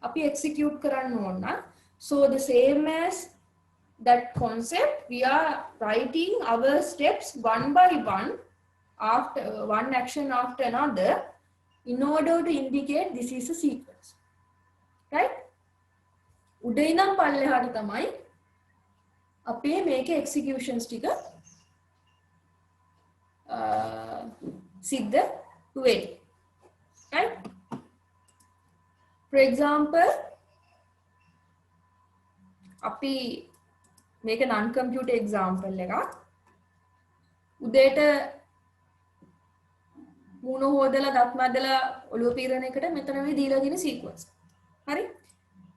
අපි execute කරන්න ඕන නම්, so the same as that concept we are writing our steps one by one after one action after another in order to indicate this is a sequence, right? උඩ ඉඳන් පල්ලෙහාට තමයි අපේ මේකේ executions ටික සිද්ධ වෙන්නේ, right? For example, අපි මේක non computer example එකක්. උදේට මූණ හොදලා දත් මදලා ඔළුව පීරන එකට මෙතන මේ දීලා තියෙන sequence. හරි?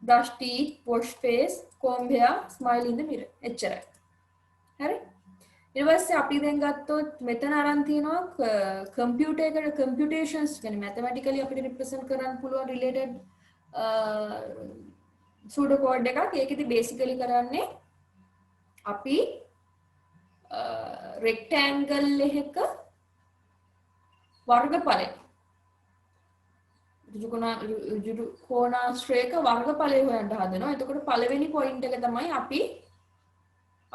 brush teeth, wash face, comb hair, smile in the mirror. එච්චරයි. හරි? ඊට පස්සේ අපි දැන් ගත්තොත් මෙතන අරන් තියෙනවා computer එකට computations කියන්නේ mathematically අපිට represent කරන්න පුළුවන් related pseudo code එකක්. ඒකෙදි basically කරන්නේ අපි rectangle එකක වර්ගඵලය ඍජු කෝණාශ්‍රයක වර්ගඵලය හොයන්න හදනවා. එතකොට පළවෙනි point එක තමයි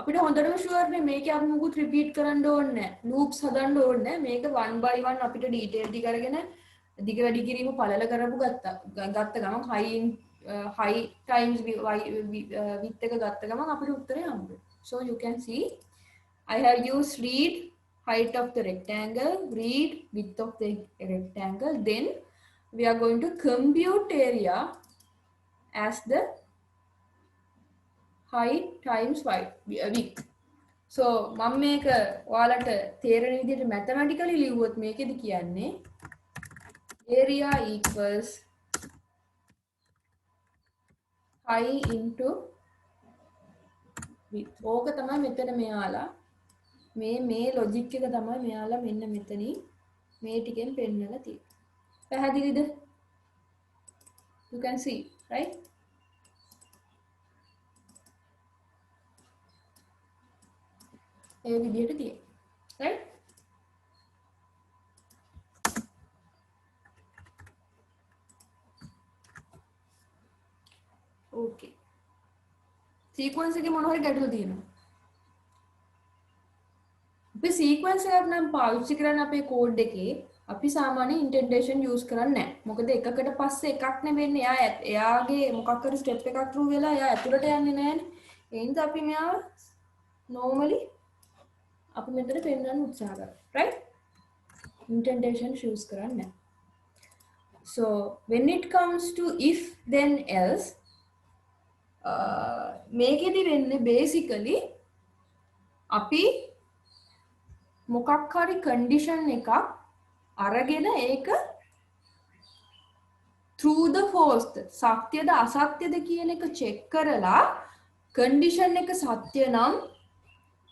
අපිට හොඳටම sure නේ මේකේ අපි මුකුත් repeat කරන්න ඕනේ නැහැ. loops හදන්න ඕනේ නැහැ. මේක one by one අපිට detail ටික අරගෙන දිග වැඩි කිරීම පළල කරපු ගත්ත ගමන් high times width එක ගත්ත ගමන් අපිට උත්තරේ හම්බ වෙනවා. So you can see I have used read height of the rectangle, read width of the rectangle, then we are going to compute area as the height times width. So මම මේක ඔයාලට තේරෙන විදිහට mathematically ලියුවොත් මේකෙදි කියන්නේ area equals height into width. ඕක තමයි මෙතන මෙයාලා මේ logic එක තමයි මෙයාලා මෙන්න මෙතනින් මේ ටිකෙන් පෙන්නලා තියෙන්නේ. පැහැදිලිද? You can see, right? ඒ විදිහට තියෙන්නේ. Right? Okay. Sequence එකේ මොන හරි ගැටලු තියෙනවා? අපි sequence එකක් නම් පාවිච්චි කරන්නේ අපේ code එකේ අපි සාමාන්‍ය indentation use කරන්නේ නැහැ. මොකද එකකට පස්සේ එකක් නෙවෙන්නේ. එයාගේ මොකක් හරි step එකක් through වෙලා එයා ඇතුළට යන්නේ නැහැනේ. ඒ හින්දා අපි මෙයාව normally අපි මෙතන පෙන්නන්න උත්සාහ කරනවා. Right? Indentation use කරන්නේ නැහැ. So when it comes to if then else මේකෙදි වෙන්නේ basically අපි මොකක් හරි condition එකක් අරගෙන ඒක through the false සත්‍යද අසත්‍යද කියන එක check කරලා condition එක සත්‍ය නම්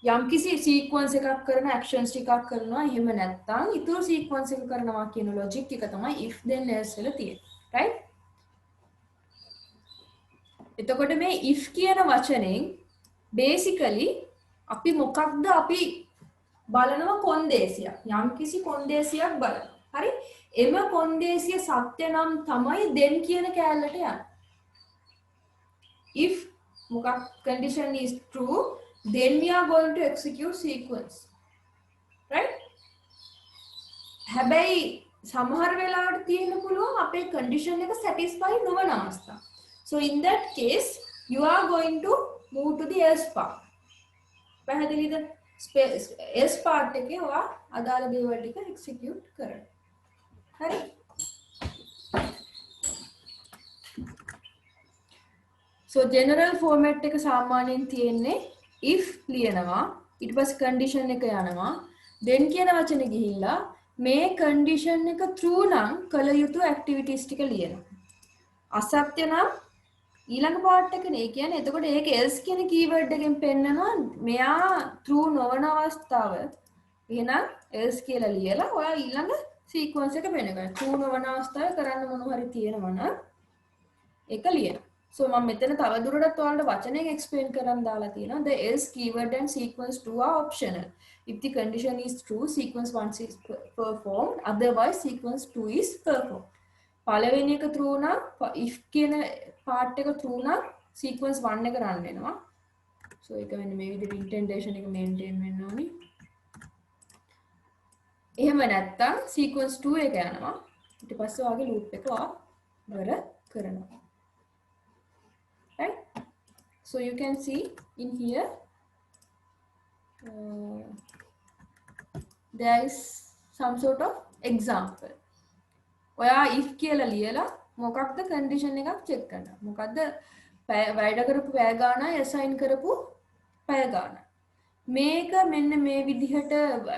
යම් කිසි සීක්වන්ස් එකක් කරන ඇක්ෂන්ස් ටිකක් කරනවා එහෙම නැත්නම් ඊතුරු සීක්වන්ස් එක කරනවා කියන ලොජික් එක තමයි if then else වල තියෙන්නේ right එතකොට මේ if කියන වචනෙන් basically අපි මොකක්ද අපි බලනවා කොන්දේසියක් යම් කිසි කොන්දේසියක් බලනවා හරි එම කොන්දේසිය සත්‍ය නම් තමයි then කියන කැලලට යන්නේ if මොකක් condition is true then we are going to execute sequence right හැබැයි සමහර වෙලාවට තියෙන්න පුළුවන් අපේ condition එක satisfy නොවන අවස්ථා so in that case you are going to move to the else part පැහැදිලිද else part එකේ ඔයා අදාළ දේවල් ටික execute කරන්න හරි so general format එක සාමාන්‍යයෙන් තියෙන්නේ if ලියනවා ඊට පස්සේ condition එක යනවා then කියන වචනේ ගිහිල්ලා මේ condition එක true නම් කළ යුතු activities ටික ලියනවා අසත්‍ය නම් ඊළඟ part එකනේ ඒ කියන්නේ එතකොට ඒක else කියන keyword එකෙන් පෙන්නනවා මෙයා true නොවන අවස්ථාව එහෙනම් else කියලා ලියලා ඔයා ඊළඟ sequence එක පෙන්නගන්න true නොවන අවස්ථාවේ කරන්න මොනවා හරි තියෙනවා නම් ඒක ලියනවා so මම මෙතන තව දුරටත් ඔයාලට වචනයෙන් explain කරන් දාලා තියෙනවා the else keyword and sequence 2 are optional if the condition is true sequence 1 is performed otherwise sequence 2 is performed පළවෙනි එක true නම් if කියන part එක true නම් sequence 1 එක run වෙනවා so ඒක වෙන්නේ මේ විදිහට indentation එක maintain වෙන්න ඕනි එහෙම නැත්තම් sequence 2 එක යනවා ඊට පස්සේ ඔයාගේ loop එක ඔයා ඉවර කරනවා right so you can see in here there is some sort of example ඔයා if කියලා ලියලා මොකක්ද condition එකක් check කරනවා මොකද්ද වැඩ කරපු පැය ගානයි assign කරපු පැය ගානයි මේක මෙන්න මේ විදිහට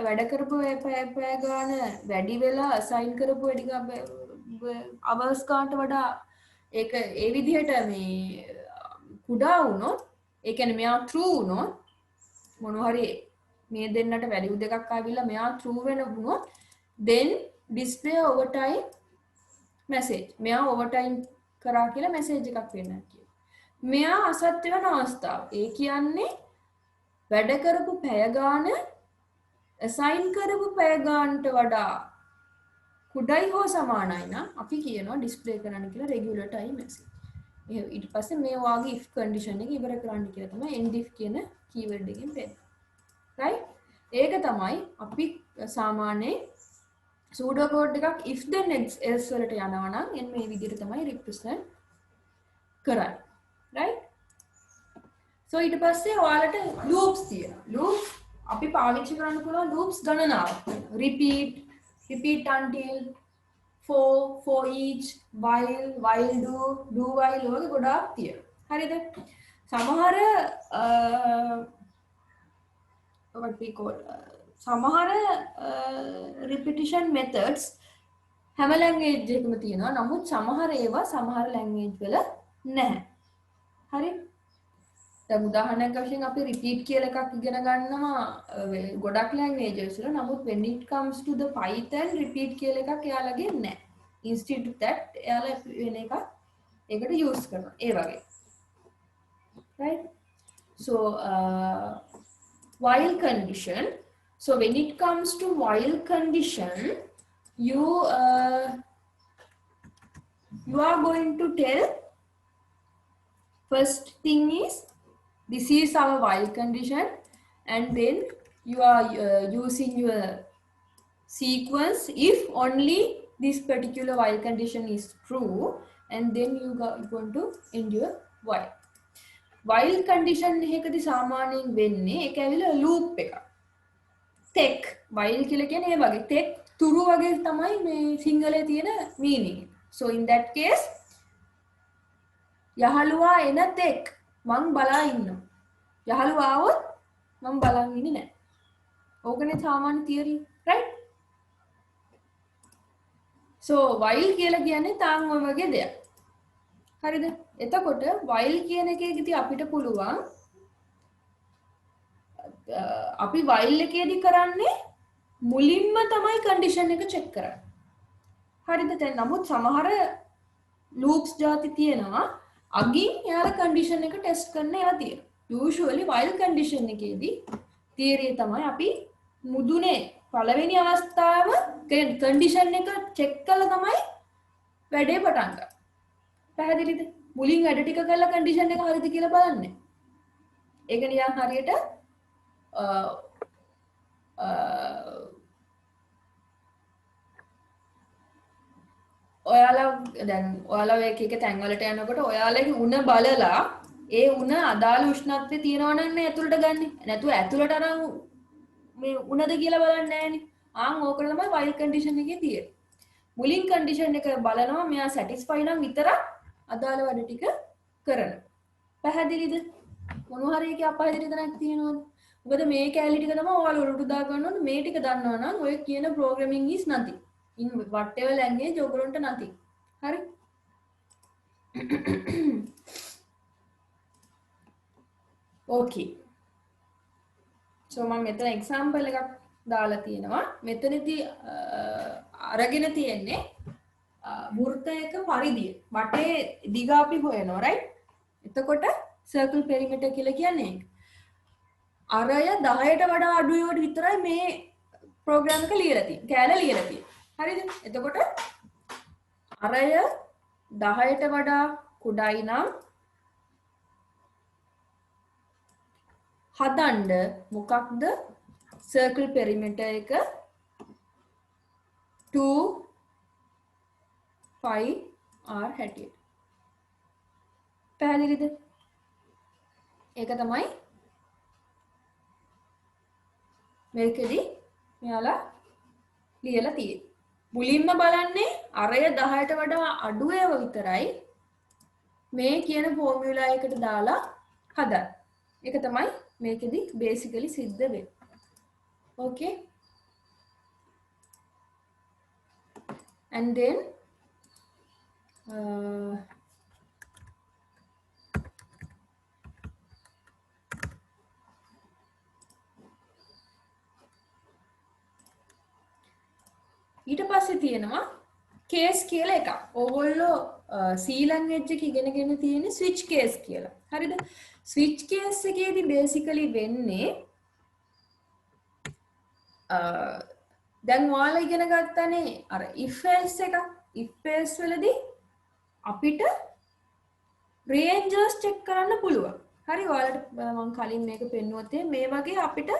වැඩ කරපු පැය ගාන වැඩි වෙලා assign කරපු hours ගානට වඩා ඒක ඒ විදිහට මේ කුඩා වුණොත් ඒ කියන්නේ මෙයා true වුණොත් මොනවා හරි මේ දෙන්නට වැලියු දෙකක් ආවිල්ලා මෙයා true වෙන වුණොත් then display overtime message මෙයා overtime කරා කියලා message එකක් වෙන්න කියනවා මෙයා අසත්‍ය වෙන අවස්ථාව ඒ කියන්නේ වැඩ කරපු පැය ගාන assign කරපු පැය ගානට වඩා කුඩයි හෝ සමානයි නම් අපි කියනවා display කරන්න කියලා regular time message ඊට පස්සේ මේ වාගේ if condition එක ඉවර කරන්න කියලා තමයි end if කියන keyword එකෙන් පෙන්නන්නේ right ඒක තමයි අපි සාමාන්‍යයෙන් pseudo code එකක් if then else වලට යනවා නම් එන්න මේ විදිහට තමයි represent කරන්නේ right so ඊට පස්සේ ඔයාලට loops තියෙනවා loops අපි පාවිච්චි කරන්න පුළුවන් loops ගණනාවක් repeat until for each while do while වගේ ගොඩාක් තියෙනවා හරිද සමහර what we call සමහර repetition methods හැම language එකකම තියෙනවා නමුත් සමහර ඒවා සමහර language වල නැහැ හරි දැන් උදාහරණයක් වශයෙන් අපි repeat කියලා එකක් ඉගෙන ගන්නවා ගොඩක් languages වල නමුත් when it comes to the python repeat කියලා එකක් එයාලගේ නැහැ instead of that එයාලා වෙන එකක් ඒකට use කරනවා ඒ වගේ right so while condition so when it comes to while condition you are going to tell first thing is this is our while condition and then you are using your sequence if only this particular while condition is true and then you are going to end your while condition එකකදී සාමාන්‍යයෙන් වෙන්නේ ඒක ඇවිල්ලා loop එක tech while කියලා කියන්නේ ඒ වගේ tech තුරු වගේ තමයි මේ සිංහලේ තියෙන meaning so in that case යහළුවා එන tech මං බලා ඉන්නවා යහළුවා આવොත් මං බලන් ඉන්නේ නැහැ ඕකනේ සාමාන්‍ය theory right so while කියලා කියන්නේ තාම ඔය වගේ දෙයක් හරිද එතකොට while කියන එකේදී අපිට පුළුවන් අපි while එකේදී කරන්නේ මුලින්ම තමයි condition එක check කරන්නේ. හරිද? දැන් නමුත් සමහර loops ಜಾති තියෙනවා අගින් එයාලා condition එක test කරන්න ඒවා තියෙනවා. usually while condition එකේදී theory තමයි අපි මුදුනේ පළවෙනි අවස්ථාව condition එක check කළා තමයි වැඩේ පටන් ගන්න. පැහැදිලිද? මුලින් වැඩ ටික කරලා condition එක හරිද කියලා බලන්නේ. ඒක නිකන් හරියට ඔයාලා දැන් ඔයාලා එක තැන්වලට යනකොට ඔයාලගේ උණ බලලා ඒ උණ අදාළ උෂ්ණත්වය තියෙනවා නම් නේ ඇතුළට ගන්නෙ. නැතුව ඇතුළට අරන් මේ උණද කියලා බලන්නේ නැහැනේ. ආන් ඕක තමයි while condition එකේ තියෙන්නේ. මුලින් condition එක බලනවා මෙයා satisfy නම් විතරක් අදාළ වැඩ ටික කරනවා. පැහැදිලිද? මොනවා හරි එකේ අපහැදිලි තැනක් තියෙනවද? මොකද මේ කැලි ටික තමයි ඔයාලා උඩට දා ගන්න ඕනේ. මේ ටික දන්නවා නම් ඔය කියන programming is nothing. In whatever language ඔයගොල්ලන්ට nothing. හරි? okay. so මම මෙතන example එකක් දාලා තියෙනවා. මෙතනදී අරගෙන තියෙන්නේ වෘත්තයක පරිධිය. වටේ දිග අපි හොයනවා right? එතකොට circle perimeter කියලා කියන්නේ අරය 10ට වඩා අඩු ඒවට විතරයි මේ ප්‍රෝග්‍රෑම් එක ලියලා තියෙන්නේ. කැල ලියලා තියෙන්නේ. හරිද? එතකොට අරය 10ට වඩා කුඩායි නම් හදන්න මොකක්ද circle perimeter එක 2 5 r හැටියට. පැහැදිලිද? ඒක තමයි මේකෙදි මෙයාලා ලියලා තියෙන්නේ. මුලින්ම බලන්නේ අරය 10ට වඩා අඩු ඒවා විතරයි මේ කියන ෆෝමියුලා එකට දාලා හදන්න. ඒක තමයි මේකෙදි basically සිද්ධ වෙන්නේ. okay and then ඊට පස්සේ තියෙනවා case කියලා එකක්. ඕගොල්ලෝ C language එක ඉගෙනගෙන තියෙන්නේ switch case කියලා. හරිද? switch case එකේදී basically වෙන්නේ දැන් ඔයාලා ඉගෙන ගත්තනේ අර if else එක. if else වලදී අපිට ranges check කරන්න පුළුවන්. හරි ඔයාලට මම කලින් මේක පෙන්නුවත් මේ වගේ අපිට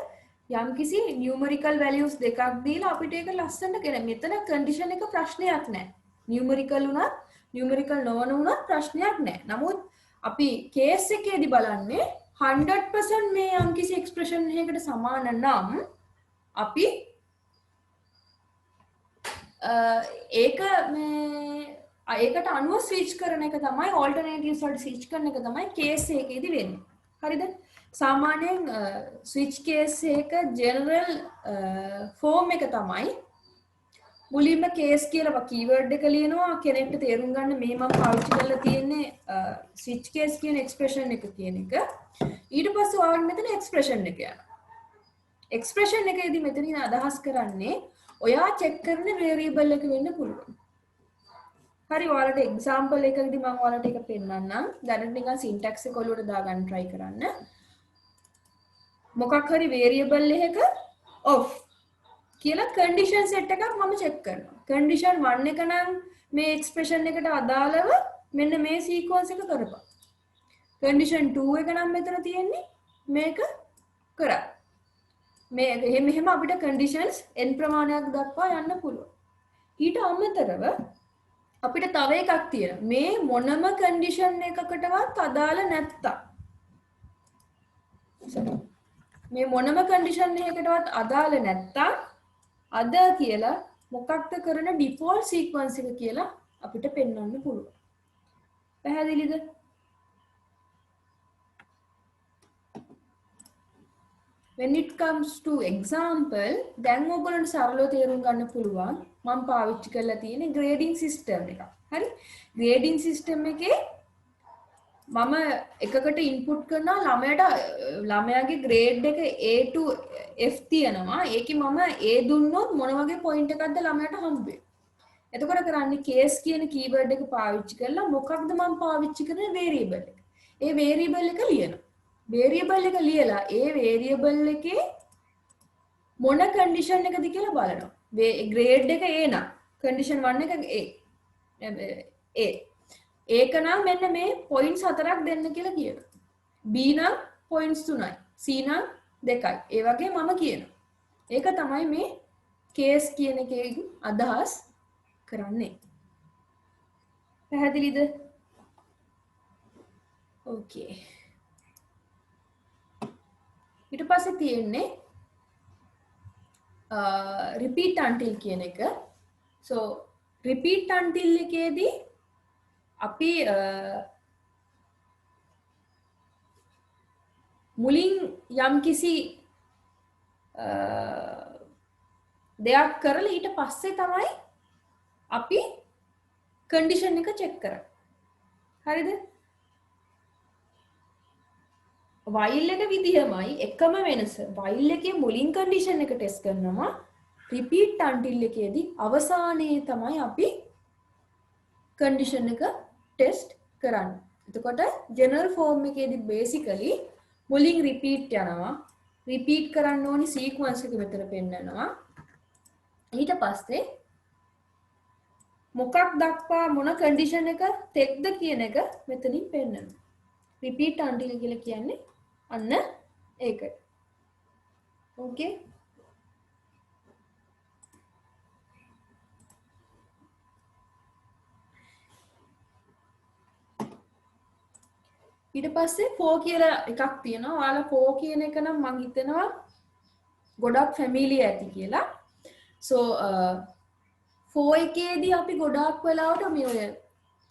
යම්කිසි numerical values දෙකක් දීලා අපිට ඒක ලස්සනට කියන මෙතන condition එක ප්‍රශ්නයක් නැහැ. numerical උනත් numerical නොවන උනත් ප්‍රශ්නයක් නැහැ. නමුත් අපි case එකේදී බලන්නේ 100% මේ යම්කිසි expression එකකට සමාන නම් අපි ඒක මේ ඒකට අනුව switch කරන එක තමයි alternatives වලට switch කරන එක තමයි case එකේදී වෙන්නේ. හරිද? සාමාන්‍යයෙන් switch case එක general form එක තමයි මුලින්ම case කියලා keyword එක ලියනවා කෙනෙක්ට තේරුම් ගන්න මේ මම පාවිච්චි කරලා තියෙන්නේ switch case කියන expression එක කියන එක. ඊට පස්සේ ඔයාලට මෙතන expression එක යනවා. expression එකේදී මෙතනින් අදහස් කරන්නේ ඔයා check කරන variable එක වෙන්න පුළුවන්. හරි ඔයාලට example එකකදී මම ඔයාලට ඒක පෙන්නන්නම්. දැනට නිකන් syntax එක ඔලුවට දාගන්න try කරන්න. මොකක් හරි variable එකක off කියලා condition set එකක් මම check කරනවා. condition 1 එක නම් මේ expression එකට අදාළව මෙන්න මේ sequence එක කරපන්. condition 2 එක නම් මෙතන තියෙන්නේ මේක කරා. මේ එහෙම අපිට conditions n ප්‍රමාණයක් දක්වා යන්න පුළුවන්. ඊට අමතරව අපිට තව එකක් තියෙනවා. මේ මොනම condition එකකටවත් අදාළ නැත්තම් මේ මොනම condition එකකටවත් අදාළ නැත්තම් අද කියලා මොකක්ද කරන default sequence එක කියලා අපිට පෙන්වන්න පුළුවන්. පැහැදිලිද? when it comes to example දැන් ඔයගොල්ලන්ට සරලව තේරුම් ගන්න පුළුවන් මම පාවිච්චි කරලා තියෙන grading system එක. හරි? grading system එකේ මම එකකට ඉන්පුට් කරනවා ළමයාගේ ග්‍රේඩ් එක A to F තියෙනවා. ඒකේ මම A දුන්නොත් මොන වගේ පොයින්ට් එකක්ද ළමයාට හම්බ වෙන්නේ. එතකොට කරන්නේ කේස් කියන කීවර්ඩ් එක පාවිච්චි කරලා මොකක්ද මම පාවිච්චි කරන වේරියබල් එක. ඒ වේරියබල් එක ලියනවා. වේරියබල් එක ලියලා ඒ වේරියබල් එකේ මොන කන්ඩිෂන් එකද කියලා බලනවා. ග්‍රේඩ් එක A නම් කන්ඩිෂන් 1 එක A. ඒක නම් මෙන්න මේ පොයින්ට්ස් 4ක් දෙන්න කියලා කියනවා. B නම් පොයින්ට්ස් 3යි. C නම් 2යි. ඒ වගේ මම කියනවා. ඒක තමයි මේ කේස් කියන එකේ අදහස් කරන්නේ. පැහැදිලිද? ඕකේ. ඊට පස්සේ තියෙන්නේ repeat until කියන එක. so repeat until එකේදී අපි මුලින් යම්කිසි දෙයක් කරලා ඊට පස්සේ තමයි අපි කන්ඩිෂන් එක චෙක් කරන්නේ. හරිද? while එක විදිහමයි එකම වෙනස. while එකේ මුලින් කන්ඩිෂන් එක ටෙස්ට් කරනවා. repeat until එකේදී අවසානයේ තමයි අපි කන්ඩිෂන් එක ටෙස්ට් කරන්නේ. එතකොට ජෙනරල් ෆෝම් එකේදී බේසිකලි මුලින් රිපීට් යනවා. රිපීට් කරන්න ඕනි සීක්වන්ස් එක මෙතන පෙන්නනවා. ඊට පස්සේ මොකක් දක්වා මොන කන්ඩිෂන් එක තෙක්ද කියන එක මෙතනින් පෙන්නනවා. රිපීට් until කියලා කියන්නේ අන්න ඒකට. ඕකේ. ඊට පස්සේ for කියලා එකක් තියෙනවා. ඔයාලා for කියන එක නම් මම හිතනවා ගොඩක් ෆැමිලියර් ඇති කියලා. so for එකේදී අපි ගොඩාක් වෙලාවට මේ ඔය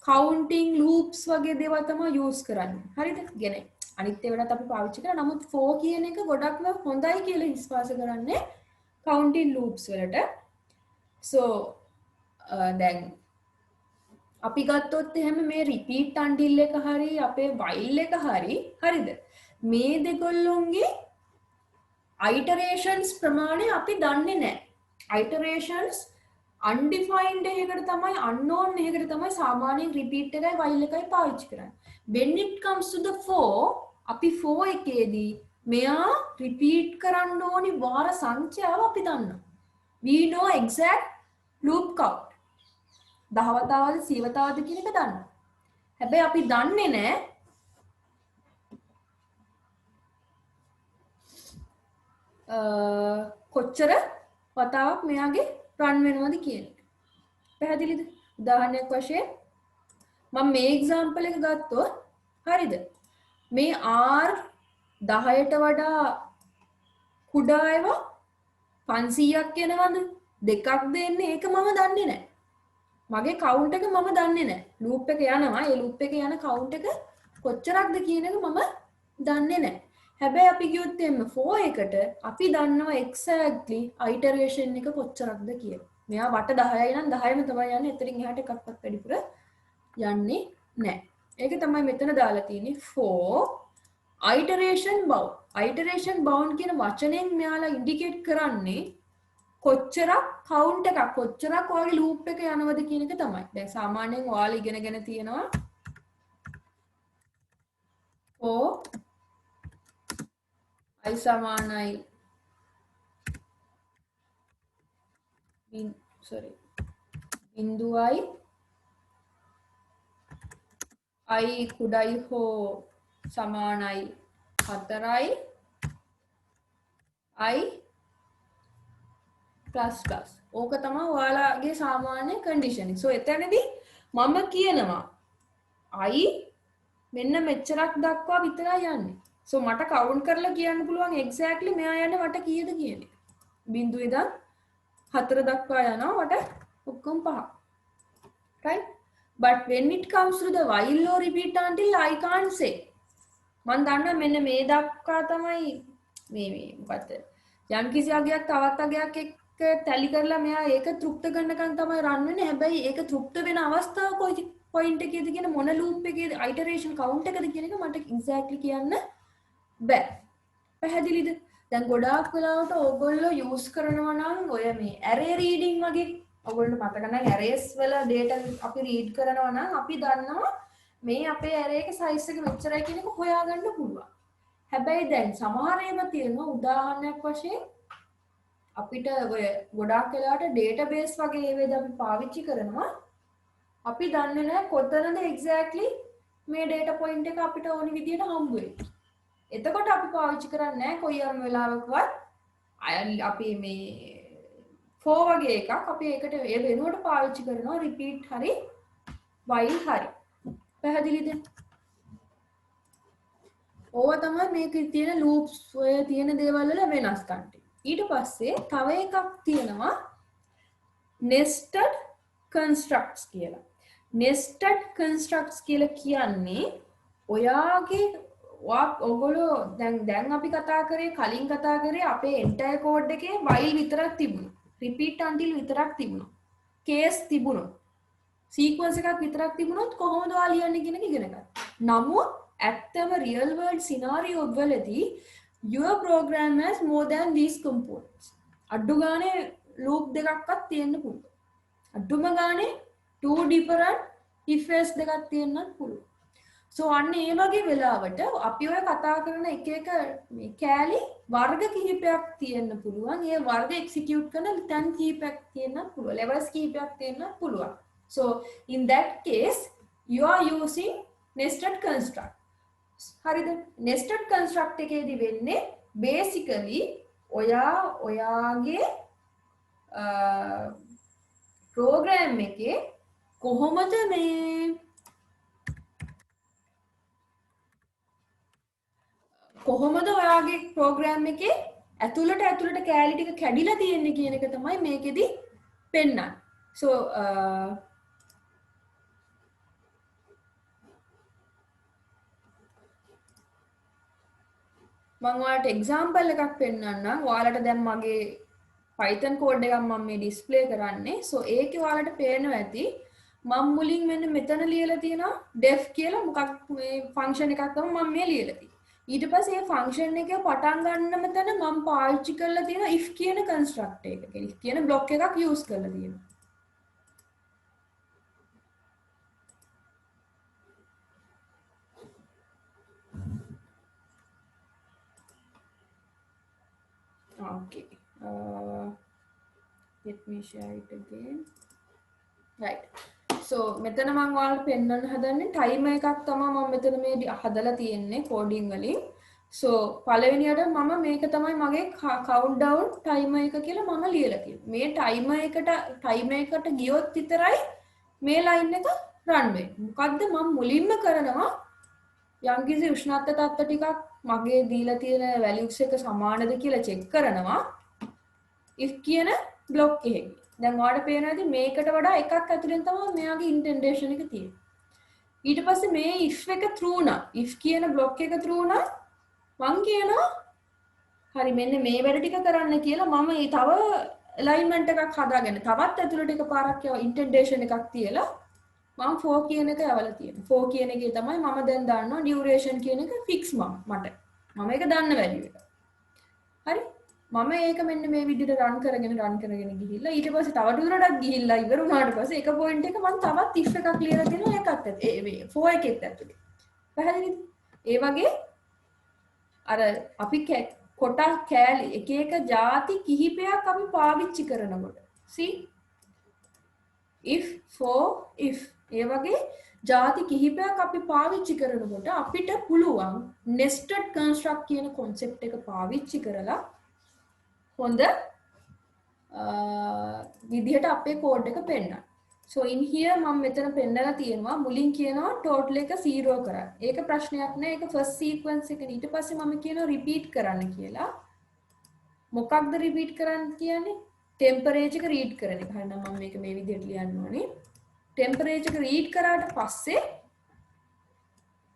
counting loops වගේ දේවල් තමයි use කරන්නේ. හරිද? කියන්නේ අනිත් ඒවාට අපි පාවිච්චි කරා. නමුත් for කියන එක ගොඩක්ම හොඳයි කියලා විශ්වාස කරන්නේ counting loops වලට. so දැන් අපි ගත්තොත් එහෙම මේ repeat until එක හරි අපේ while එක හරි හරිද? මේ දෙකොල්ලොන්ගේ iterations ප්‍රමාණය අපි දන්නේ නැහැ. iterations undefined එකකට තමයි unknown එකකට තමයි සාමාන්‍යයෙන් repeat එකයි while එකයි පාවිච්චි කරන්නේ. when it comes to the for අපි for එකේදී මෙයා repeat කරන්න ඕනි වාර සංඛ්‍යාව අපි දන්නවා. we know exact loop count. දහවතාවද සීවතාවද කියන එක දන්නවා. හැබැයි අපි දන්නේ නැහැ කොච්චර වතාවක් මෙයාගේ රන් වෙනවද කියන එක. පැහැදිලිද? උදාහරණයක් වශයෙන් මම මේ එක්සැම්පල් එක ගත්තොත් හරිද? මේ R 10ට වඩා කුඩා ඒවා 500ක් වෙනවද? දෙකක් දෙන්නේ ඒක මම දන්නේ නැහැ. මගේ කවුන්ට් එක මම දන්නේ නැහැ. ලූප් එක යනවා. ඒ ලූප් එකේ යන කවුන්ට් එක කොච්චරක්ද කියන එක මම දන්නේ නැහැ. හැබැයි අපි කිව්වොත් එන්න for එකට අපි දන්නවා exactly iteration එක කොච්චරක්ද කියලා. මෙයා වට 10යි නම් 10ම තමයි යන්නේ. එතනින් එහාට එකක්වත් වැඩිපුර යන්නේ නැහැ. ඒක තමයි මෙතන දාලා තියෙන්නේ for iteration bound. iteration bound කියන වචනෙන් මෙයාලා ඉන්ඩිකේට් කරන්නේ කොච්චරක් කවුන්ට් එකක් කොච්චරක් ඔයාගේ ලූප් එක යනවද කියන එක තමයි. දැන් සාමාන්‍යයෙන් ඔයාලා ඉගෙනගෙන තියෙනවා for i සමානයි බිඳුවයි i කුඩයි හෝ සමානයි 4යි i plus plus. ඕක තමයි ඔයාලගේ සාමාන්‍ය කන්ඩිෂන්. so එතනදී මම කියනවා i මෙන්න මෙච්චරක් දක්වා විතරයි යන්නේ. so මට කවුන්ට් කරලා කියන්න පුළුවන් exactly මෙයා යන්නේ වට කීයද කියන එක. බිඳුව ඉඳන් 4 දක්වා යනවා වට ඔක්කොම 5. right? but when it comes to the while or repeat until I can't say. මම දන්නවා මෙන්න මේ දක්වා තමයි මේ මොකද යම් කිසි අගයක් තවත් අගයක් එක්ක ටැලි කරලා මෙයා ඒක තෘප්ත කරනකන් තමයි රන් වෙන්නේ. හැබැයි ඒක තෘප්ත වෙන අවස්ථාව කොයි point එකේද කියන මොන loop එකේද iteration count එකද කියන එක මට exactly කියන්න බෑ. පැහැදිලිද? දැන් ගොඩාක් වෙලාවට ඕගොල්ලෝ use කරනවා නම් ඔය මේ array reading වගේ ඔයගොල්ලන්ට මතක නම් arrays වල data අපි read කරනවා නම් අපි දන්නවා මේ අපේ array එක size එක මෙච්චරයි කියන එක හොයාගන්න පුළුවන්. හැබැයි දැන් සමහර ඒවා තියෙනවා උදාහරණයක් වශයෙන් අපිට ඔය ගොඩාක් වෙලාවට database වගේ ඒවාද අපි පාවිච්චි කරනවා. අපි දන්නේ නැහැ කොතනද exactly මේ data point එක අපිට ඕනි විදියට හම්බ වෙන්නේ. එතකොට අපි පාවිච්චි කරන්නේ නැහැ කොයියම් වෙලාවකවත් අපි මේ for වගේ එකක් අපි ඒකට ඒ වෙනුවට පාවිච්චි කරනවා repeat හරි while හරි. පැහැදිලිද? ඕවා තමයි මේකේ තියෙන loops ඔය තියෙන දේවල් වල වෙනස්කම් ටික. ඊට පස්සේ තව එකක් තියෙනවා nested constructs කියලා. nested constructs කියලා කියන්නේ ඔයාගේ ඔයගොල්ලෝ දැන් අපි කතා කරේ කලින් කතා කරේ අපේ entire code එකේ while විතරක් තිබුණා. repeat until විතරක් තිබුණා. case තිබුණා. sequence එකක් විතරක් තිබුණොත් කොහොමද ඔයා ලියන්නේ කියන එක ඉගෙන ගන්න. නමුත් ඇත්තම real world scenario වලදී your program has more than these components. අඩු ගානේ loop දෙකක්වත් තියෙන්න පුළුවන්. අඩුම ගානේ two different if else දෙකක් තියෙන්නත් පුළුවන්. so අන්න ඒ වගේ වෙලාවට අපි ඔය කතා කරන එක මේ කෑලි වර්ග කිහිපයක් තියෙන්න පුළුවන්. ඒ වර්ග execute කරන තැන් කිහිපයක් තියෙන්නත් පුළුවන්. levels කිහිපයක් තියෙන්නත් පුළුවන්. so in that case you are using nested construct. හරිද? nested construct එකේදී වෙන්නේ basically ඔයාගේ program එකේ කොහොමද ඔයාගේ program එකේ ඇතුළට කෑලි ටික කැඩිලා තියෙන්නේ කියන එක තමයි මේකෙදි පෙන්නන්නේ. so මම ඔයාලට example එකක් පෙන්නන්නම්. ඔයාලට දැන් මගේ Python code එකක් මම මේ display කරන්නේ. so ඒකේ ඔයාලට පේනවා ඇති මම මුලින් මෙන්න මෙතන ලියලා තියෙනවා def කියලා මොකක් මේ function එකක් තමයි මම මේ ලියලා තියෙන්නේ. ඊට පස්සේ මේ function එකේ පටන් ගන්නම තැන මම පාවිච්චි කරලා තියෙන if කියන construct එක. if කියන block එකක් use කරලා තියෙනවා. okay let me share it again. right so මෙතන මම ඔයාලට පෙන්වන්න හදන්නේ timer එකක් තමයි මම මෙතන මේ හදලා තියෙන්නේ coding වලින්. so පළවෙනියට මම මේක තමයි මගේ countdown timer එක කියලා මම ලියලා තියෙන්නේ. මේ timer එකට ගියොත් විතරයි මේ line එක run වෙන්නේ. මොකද්ද මම මුලින්ම කරනවා යම්කිසි උෂ්ණත්ව තත්ත්ව ටිකක් මගේ දීලා තියෙන values එක සමානද කියලා check කරනවා if කියන block එකේ. දැන් ඔයාලට පේනවා ඉතින් මේකට වඩා එකක් ඇතුලෙන් තමයි මෙයාගේ indentation එක තියෙන්නේ. ඊට පස්සේ මේ if එක true නම් if කියන block එක true නම් මං කියනවා හරි මෙන්න මේ වැඩ ටික කරන්න කියලා මම ඒ තව alignment එකක් හදාගෙන තවත් ඇතුලට එකපාරක් indentation එකක් තියලා මම for කියන එක යවලා තියෙනවා. for කියන එකේ තමයි මම දැන් දාන්නවා duration කියන එක fix මට. මම ඒක දන්න value එක. හරි? මම ඒක මෙන්න මේ විදිහට run කරගෙන ගිහිල්ලා ඊට පස්සේ තව දුරටත් ගිහිල්ලා ඉවර වුණාට පස්සේ එක point එක මම තවත් if එකක් ලියලා දෙනවා ඒකත් ඒ for එකෙත් ඇතුලේ. පැහැදිලිද? ඒ වගේ අර අපි කොටස් කෑලි එක ಜಾති කිහිපයක් අපි පාවිච්චි කරනකොට see if for if ඒ වගේ ಜಾති කිහිපයක් අපි පාවිච්චි කරනකොට අපිට පුළුවන් nested construct කියන concept එක පාවිච්චි කරලා හොඳ විදිහට අපේ code එක පෙන්නන්න. so in here මම මෙතන පෙන්නලා තියෙනවා මුලින් කියනවා total එක 0 කරන්න. ඒක ප්‍රශ්නයක් නෑ. ඒක first sequence එක. ඊට පස්සේ මම කියනවා repeat කරන්න කියලා. මොකක්ද repeat කරන්න කියන්නේ? temperature එක read කරන එක. හරිනම් මම මේක මේ විදිහට ලියන්න ඕනේ. temperature එක read කරාට පස්සේ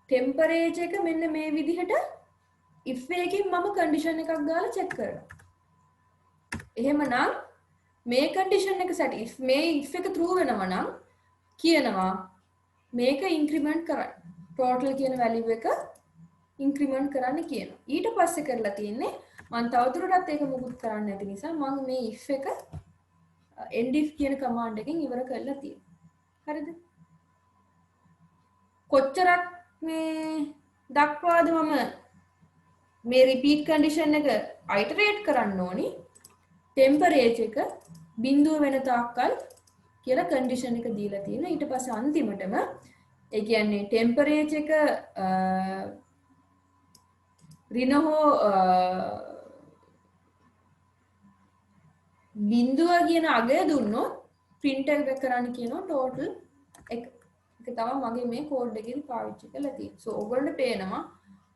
temperature එක මෙන්න මේ විදිහට if එකකින් මම condition එකක් දාලා check කරනවා. එහෙමනම් මේ condition එක if මේ if එක true වෙනවා නම් කියනවා මේක ඉන්ක්‍රිමන්ට් කරන්න. ටෝටල් කියන වැලියු එක ඉන්ක්‍රිමන්ට් කරන්න කියනවා. ඊට පස්සේ කරලා තියෙන්නේ මම තවදුරටත් ඒක මුකුත් කරන්න නැති නිසා මම මේ if එක end if කියන කමාන්ඩ් එකෙන් ඉවර කරලා තියෙනවා. හරිද? කොච්චරක් මේ දක්වාද මම මේ රිපීට් කන්ඩිෂන් එක අයිටරේට් කරන්න ඕනි ටෙම්පරේචර් එක බිඳුව වෙන තාක්කල් කියලා කන්ඩිෂන් එක දීලා තියෙනවා. ඊට පස්සේ අන්තිමටම ඒ කියන්නේ ටෙම්පරේචර් එක ඍණ හෝ බිඳුව කියන අගය දුන්නොත් print එක කරන්න කියනවා total එක. ඒක තමයි මගේ මේ කෝඩ් එකෙන් පාවිච්චි කරලා තියෙන්නේ. so ඔයගොල්ලන්ට පේනවා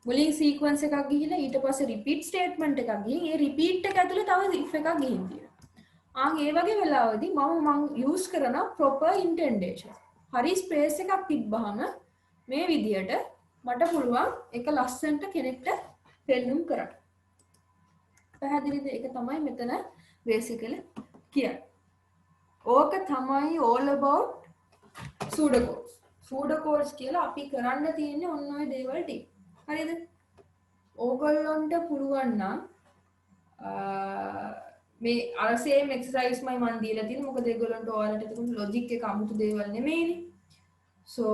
මුලින් සීක්වන්ස් එකක් ගිහිලා ඊට පස්සේ රිපීට් ස්ටේට්මන්ට් එකක් ගිහින් ඒ රිපීට් එක ඇතුලේ තව if එකක් ගිහින් තියෙනවා. ඒ වගේ වෙලාවදී මම යූස් කරන proper indentation. හරි ස්පේස් එකක් තිබ්බහම මේ විදියට මට පුළුවන් එක ලස්සනට කෙනෙක්ට පෙන්නුම් කරන්න. පැහැදිලිද? ඒක තමයි මෙතන basically කියන්නේ. ඕක තමයි all about pseudocodes. pseudocodes කියලා අපි කරන්න තියෙන්නේ ඔන්න ඔය දේවල් ටික. හරිද? ඕගොල්ලන්ට පුළුවන් නම් මේ අර same exercise මම දීලා තියෙන්නේ. මොකද ඒගොල්ලන්ට ඔයාලට එතකොට logic එක අමුතු දේවල් නෙමෙයිනේ. so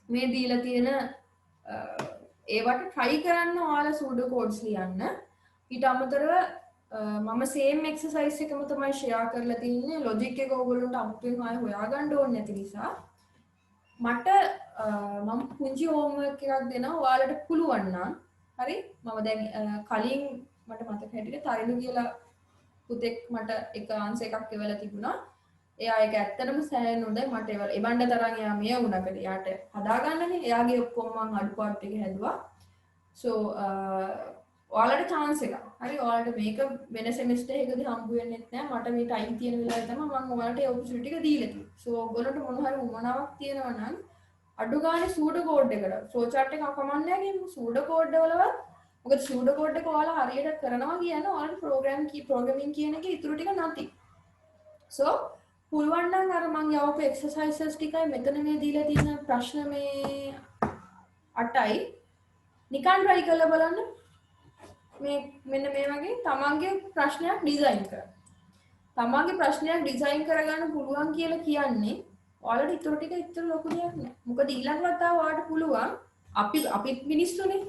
මේ දීලා තියෙන ඒවට try කරන්න ඔයාලා pseudocodes ලියන්න. ඊට අමතරව මම same exercise එකම තමයි share කරලා තින්නේ. logic එක ඕගොල්ලන්ට අමුතුවෙන් ආයෙ හොයාගන්න ඕනේ නැති නිසා මට මම පුංචි homework එකක් දෙනවා. ඔයාලට පුළුවන් නම් හරි මම දැන් කලින් මට මතක හැටියට තරිණු කියලා පුතෙක් මට එක ආන්සර් එකක් එවලා තිබුණා. එයා ඒක ඇත්තටම සෑහෙන හොඳයි. මට එවන්න තරම් එයා මේ වුණාකට එයාට හදාගන්නනේ. එයාගේ ඔක්කොම මම අඩුපාඩු ටික හැදුවා. so ඔයාලට chance එකක්. හරි ඔයාලට මේක වෙන semester එකකදී හම්බ වෙන්නේ නැහැ. මට මේ time තියෙන වෙලාවේ තමයි මම ඔයාලට ඒ opportunity එක දීලා තියෙන්නේ. so ඔයගොල්ලන්ට මොන හරි උමනාවක් තියෙනවා නම් අඩු ගානේ pseudo code එකට flow chart එක කමන්නේ නැහැ කියමු. pseudo code වලවත් මොකද pseudo code එක ඔයාලා හරියට කරනවා කියන්නේ ඔයාලට programming කියන එකේ ඉතුරු ටික නැති. so පුළුවන් නම් අර මම යවපු exercises ටිකයි මෙතන මේ දීලා තියෙන ප්‍රශ්න මේ 8යි නිකන් try කරලා බලන්න. මේ මෙන්න මේ වගේ තමන්ගේ ප්‍රශ්නයක් ඩිසයින් කරන්න. තමන්ගේ ප්‍රශ්නයක් ඩිසයින් කරගන්න පුළුවන් කියලා කියන්නේ ඔයාලට ඉතුරු ටික ඉතුරු ලොකු දෙයක් නෑ. මොකද ඊළඟ වතාව ඔයාලට පුළුවන් අපිත් මිනිස්සුනේ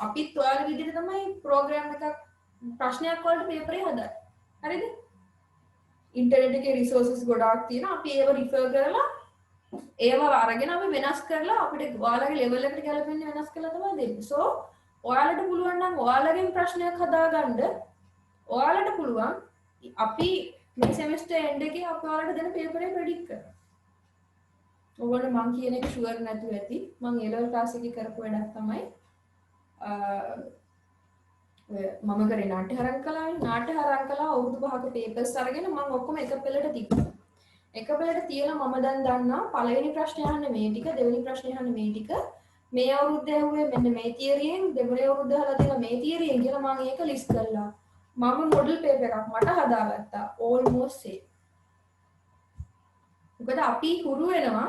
අපිත් ඔයාලා විදිහට තමයි ප්‍රෝග්‍රෑම් එකක් ප්‍රශ්නයක් වලට පේපරේ හදන්නේ. හරිද? ඉන්ටර්නෙට් එකේ රිසෝසස් ගොඩාක් තියෙනවා. අපි ඒව රිෆර් කරලා ඒව අරගෙන අපි වෙනස් කරලා අපිට ඔයාලගේ ලෙවල් එකට ගැලපෙන්නේ වෙනස් කරලා තමයි දෙන්නේ. so ඔයාලට පුළුවන් නම් ඔයාලගෙන් ප්‍රශ්නයක් හදාගන්න ඔයාලට පුළුවන් අපි මේ semester end එකේ අපි ඔයාලට දෙන paper එක predict කරන්න. ඔයගොල්ලෝ මං කියන එක sure නැතුව ඇති. මං A level class එකේ කරපු වැඩක් තමයි මම කරේ නාට්‍ය හරංකලා අවුරුදු 5ක papers අරගෙන මං ඔක්කොම එක පෙළට තිබ්බා. එක පෙළට තියලා මම දැන් දන්නවා පළවෙනි ප්‍රශ්නේ අහන්නේ මේ ටික, දෙවෙනි ප්‍රශ්නේ අහන්නේ මේ ටික. මේ අවුරුද්ද ඇහුවේ මෙන්න මේ තියරියෙන්, දෙවෙනි අවුරුද්ද අහලා තියෙන මේ තියරියෙන් කියලා මම ඒක ලිස්ට් කරලා මම මොඩල් පේපර් එකක් මට හදාගත්තා almost same. මොකද අපි හුරු වෙනවා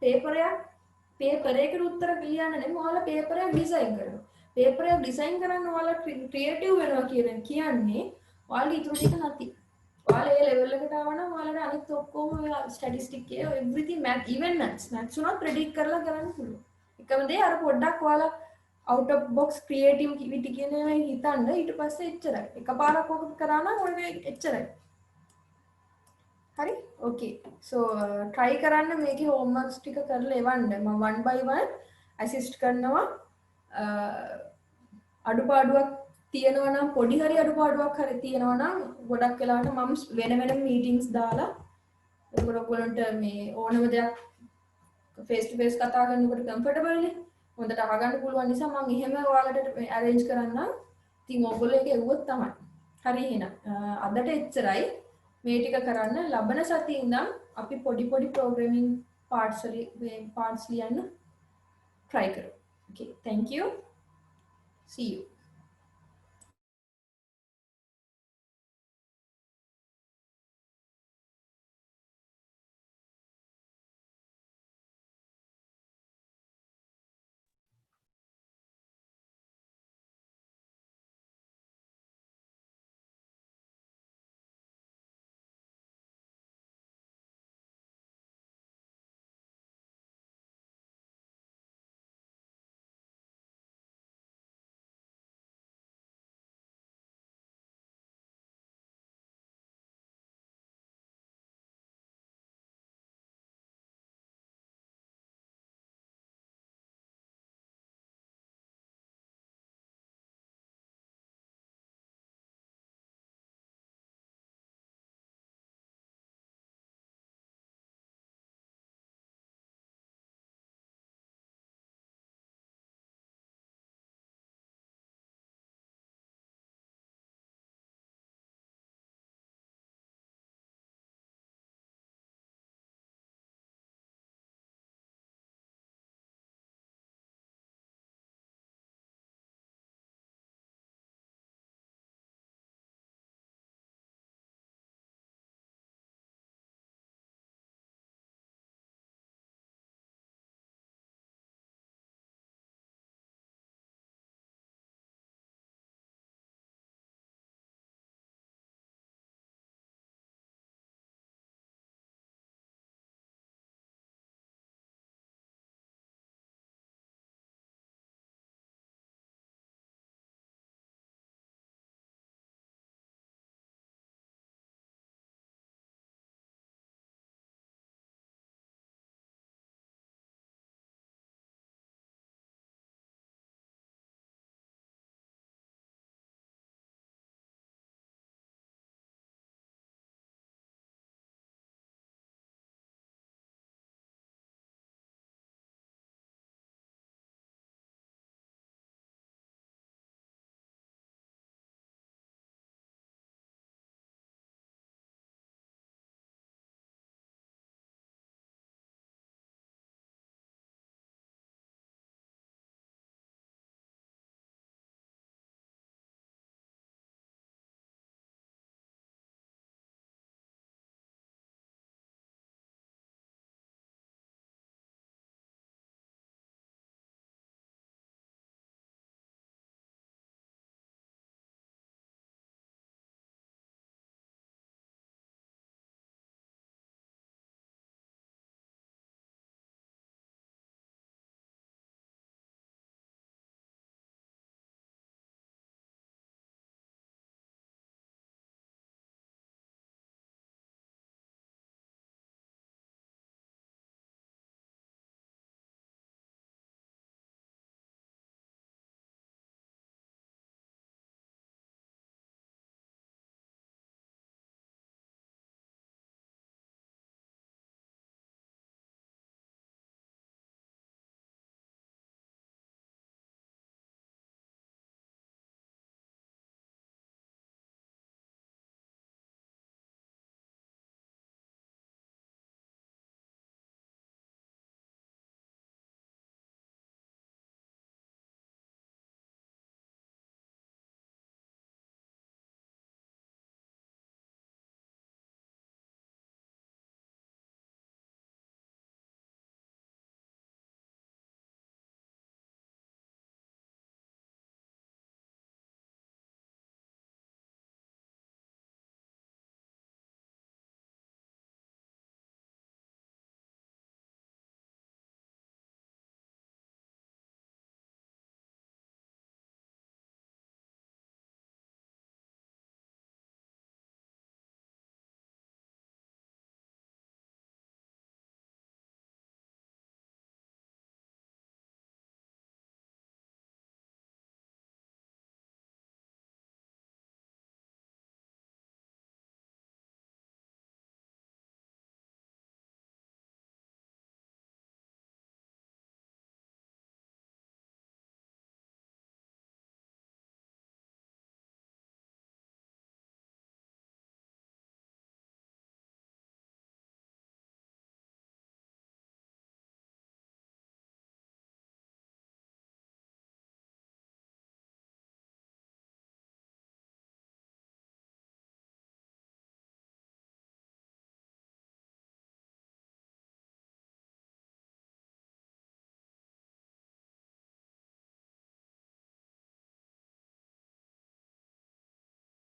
පේපර් එකකට උත්තර ලියන්න නෙමෙයි ඔයාලා පේපර් එක ඩිසයින් කරනවා. පේපර් එක ඩිසයින් කරන්න ඔයාලා ක්‍රියේටිව් වෙනවා කියන්නේ ඔයාලා ඉතුරු ටික නැති. ඔයාලා ඒ ලෙවල් එකට ආවනම් ඔයාලට අනිත් ඔක්කොම ස්ටැටිස්ටික් එක everything math even maths උනත් predict කරලා කරන්න පුළුවන්. එකම දේ අර පොඩ්ඩක් ඔයාලා out of box creativity කියන ඒවා හිතන්න ඊට පස්සේ එච්චරයි. එකපාරක් ඔක කරා නම් ඔය එච්චරයි. හරි? okay. so try කරන්න මේකේ homeworks ටික කරලා එවන්න. මම one by one assist කරනවා. අඩුපාඩුවක් තියෙනවා නම් පොඩි හරි අඩුපාඩුවක් හරි තියෙනවා නම් ගොඩක් වෙලාවට මම වෙන meetings දාලා ඒකට ඔයගොල්ලන්ට මේ ඕනම දෙයක් face to face කතා කරනකොට comfortable නේ. හොඳට අහගන්න පුළුවන් නිසා මම එහෙම ඔයාලට arrange කරන්නම්. ඉතින් ඔයගොල්ලෝ ඒක එවුවොත් තමයි. හරි එහෙනම් අදට එච්චරයි. මේ ටික කරන්න ලබන සතියේ ඉඳන් අපි පොඩි programming parts ලියන්න try කරමු. okay, thank you. see you.